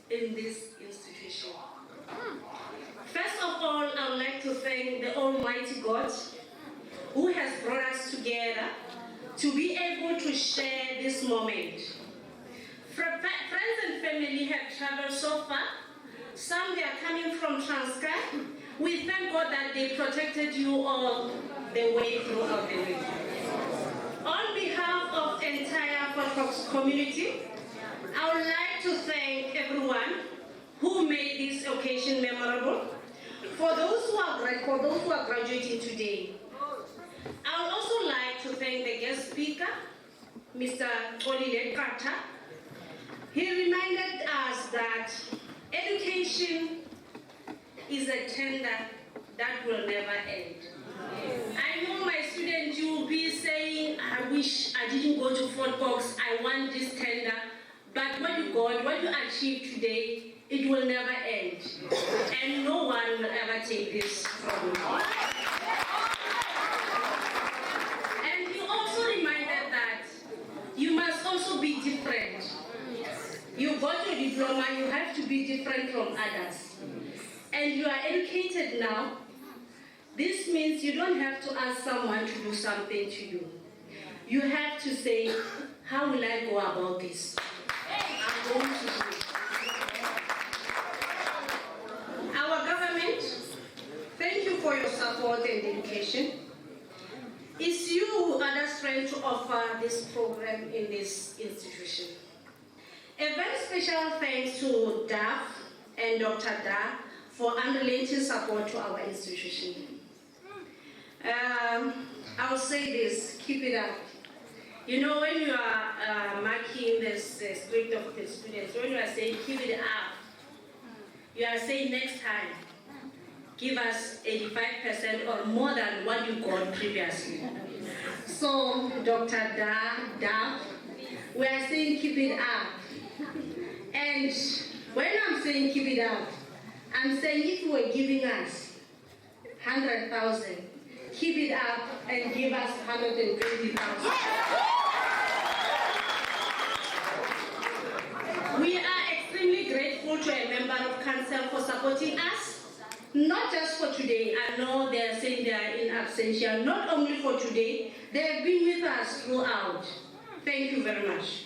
in this institution. First of all, I would like to thank the Almighty God who has brought us together to be able to share this moment. Friends and family have traveled so far. Some they are coming from Transcar. We thank God that they protected you all the way throughout the week. On behalf of the entire Fort Cox community, I would like to thank everyone who made this occasion memorable. For those who are graduating today, I would also like to thank the guest speaker, Mr. Untitled Chapter. He reminded us that education is a tender that will never end. I know my students, you will be saying, I wish I didn't go to Fort Cox, I want this tender, But what you got, what you achieved today, it will never end. And no one will ever take this from you. And you also reminded that you must also be different. You got your diploma, you have to be different from others. And you are educated now. This means you don't have to ask someone to do something to you. You have to say, how will I go about this? I'm going to do it. Our government, thank you for your support and dedication. It's you who are the strength to offer this program in this institution. A very special thanks to DAF and Dr. Da for unrelenting support to our institution. I'll say this, keep it up. You know, when you are marking the script of the students, when you are saying keep it up, you are saying next time, give us 85% or more than what you got previously. So, Dr. Da, we are saying keep it up. And when I'm saying keep it up, I'm saying if you were giving us 100,000, keep it up and give us 120,000. We are extremely grateful to a member of council for supporting us, not just for today. I know they are saying they are in absentia, not only for today, they have been with us throughout. Thank you very much.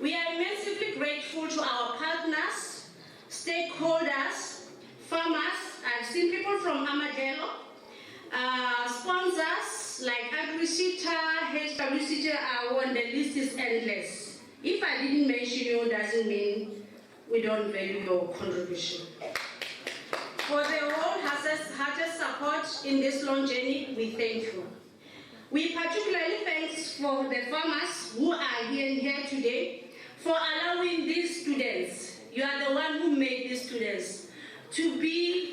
We are immensely grateful to our partners, stakeholders, farmers. I've seen people from Amadelo, sponsors like AgriCita, HWCita, and the list is endless. If I didn't mention you, doesn't mean we don't value your contribution. For the wholehearted support in this long journey, we thank you. We particularly thank for the farmers who are here today for allowing these students, you are the one who made these students, to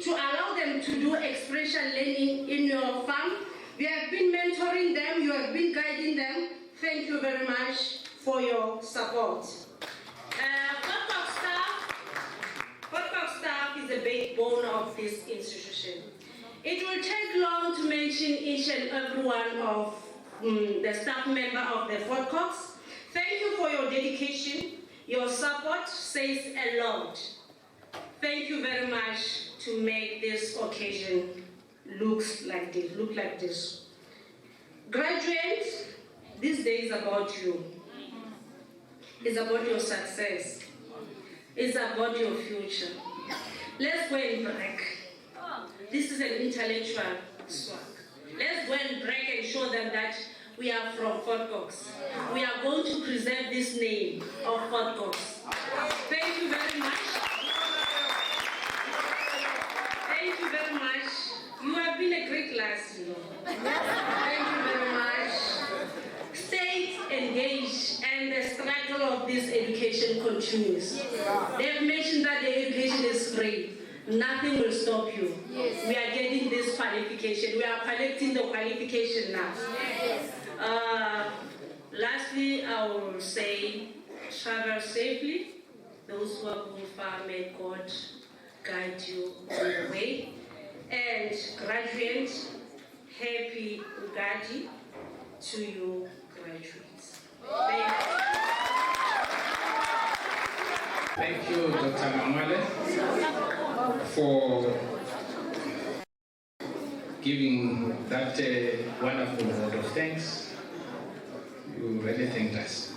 allow them to do experiential learning in your farm. You have been mentoring them, you have been guiding them. Thank you very much for your support. Fort Cox staff is the backbone of this institution. It will take long to mention each and every one of the staff member of the Fort Cox. Thank you for your dedication. Your support says a lot. Thank you very much to make this occasion look like this. Graduates, this day is about you. It's about your success. It's about your future. Let's go and break. This is an intellectual swag. Let's go and break and show them that we are from Fort Cox. We are going to preserve this name of Fort Cox. Thank you very much. Thank you very much. You have been a great class, you know. Thank you very much. Stay engaged, and the struggle of this education continues. They have mentioned that the education is free. Nothing will stop you. Yes. We are getting this qualification. We are collecting the qualification now. Yes. Lastly, I will say, travel safely. Those who are going far, may God guide you on the way. And graduate, happy Ugadi to you graduates. Thank you, Dr. Mamale, for giving that wonderful word of thanks. You really thanked us.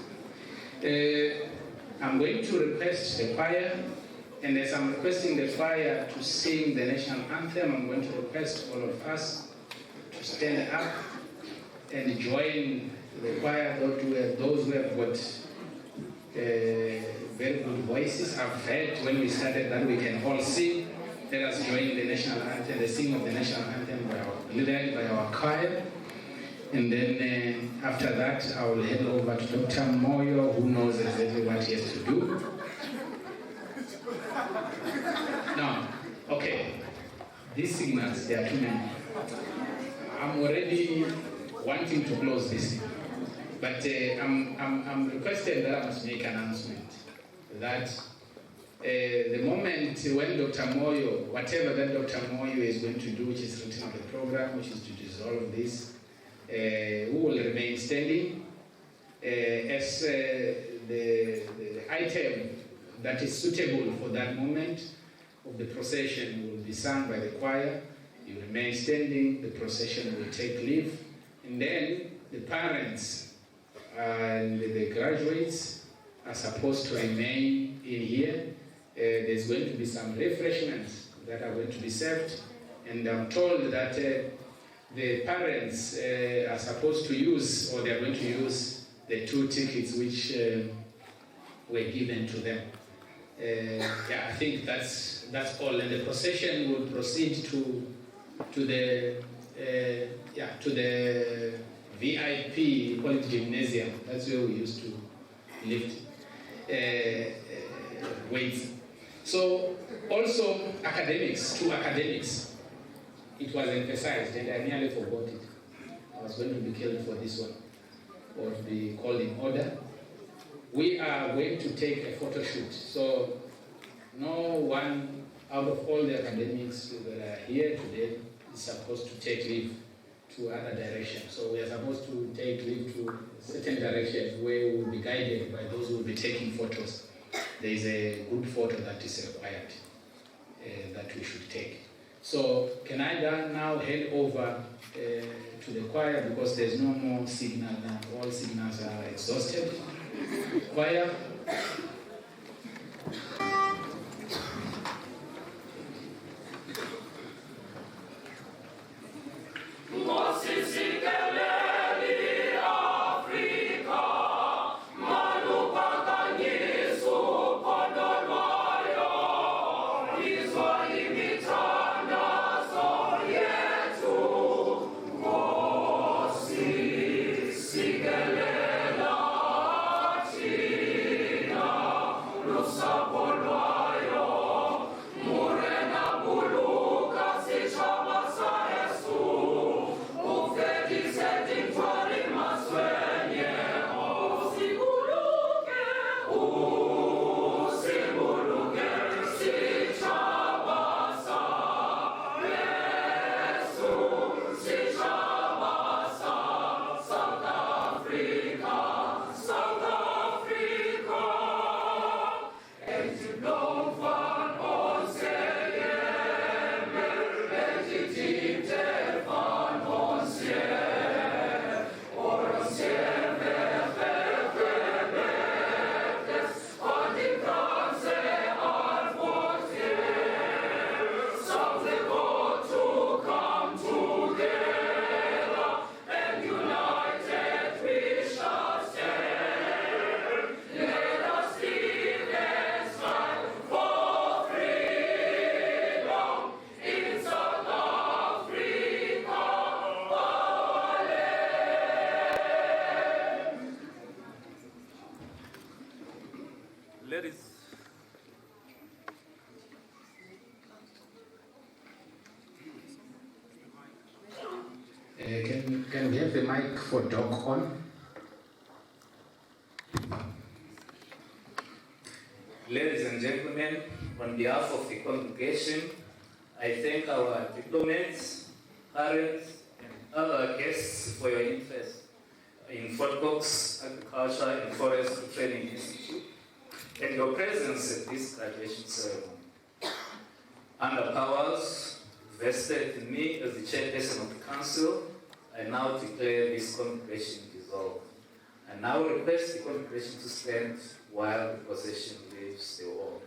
I'm going to request the choir, and as I'm requesting the choir to sing the national anthem, I'm going to request all of us to stand up and join the choir, those who have got very good voices. I've heard when we started that we can all sing. Let us join the national anthem, the singing of the national anthem led by our choir. And then after that, I will hand over to Dr. Moyo, who knows exactly what he has to do. Now, okay, these signals, they are too many. I'm already wanting to close this, but I'm requesting that I must make an announcement. that the moment when Dr. Moyo, whatever that Dr. Moyo is going to do, which is written on the program, which is to dissolve this, we will remain standing as the item that is suitable for that moment of the procession will be sung by the choir. You remain standing, the procession will take leave, and then the parents and the graduates are supposed to remain in here. There's going to be some refreshments that are going to be served, and I'm told that the parents are supposed to use, or they're going to use, the 2 tickets which were given to them. I think that's all, and the procession will proceed to the VIP, call it gymnasium. That's where we used to lift weights. So also academics, to academics, it was emphasized, and I nearly forgot it. I was going to be killed for this one, or to be called in order. We are going to take a photo shoot. So no one out of all the academics that are here today is supposed to take leave to other directions. So we are supposed to take leave to certain directions where we will be guided by those who will be taking photos. There is a group photo that is required that we should take. So can I now hand over to the choir, because there's no more signal now. All signals are exhausted. Choir. Can we have the mic for Doc on? Ladies and gentlemen, on behalf of the congregation, I thank our diplomats, parents, and other guests for your interest in Fort Cox Agriculture and Forest Training Institute and your presence at this graduation ceremony. Under powers vested in me as the chairperson of the council, I now declare this congregation dissolved. I now request the congregation to stand while the procession leaves the hall.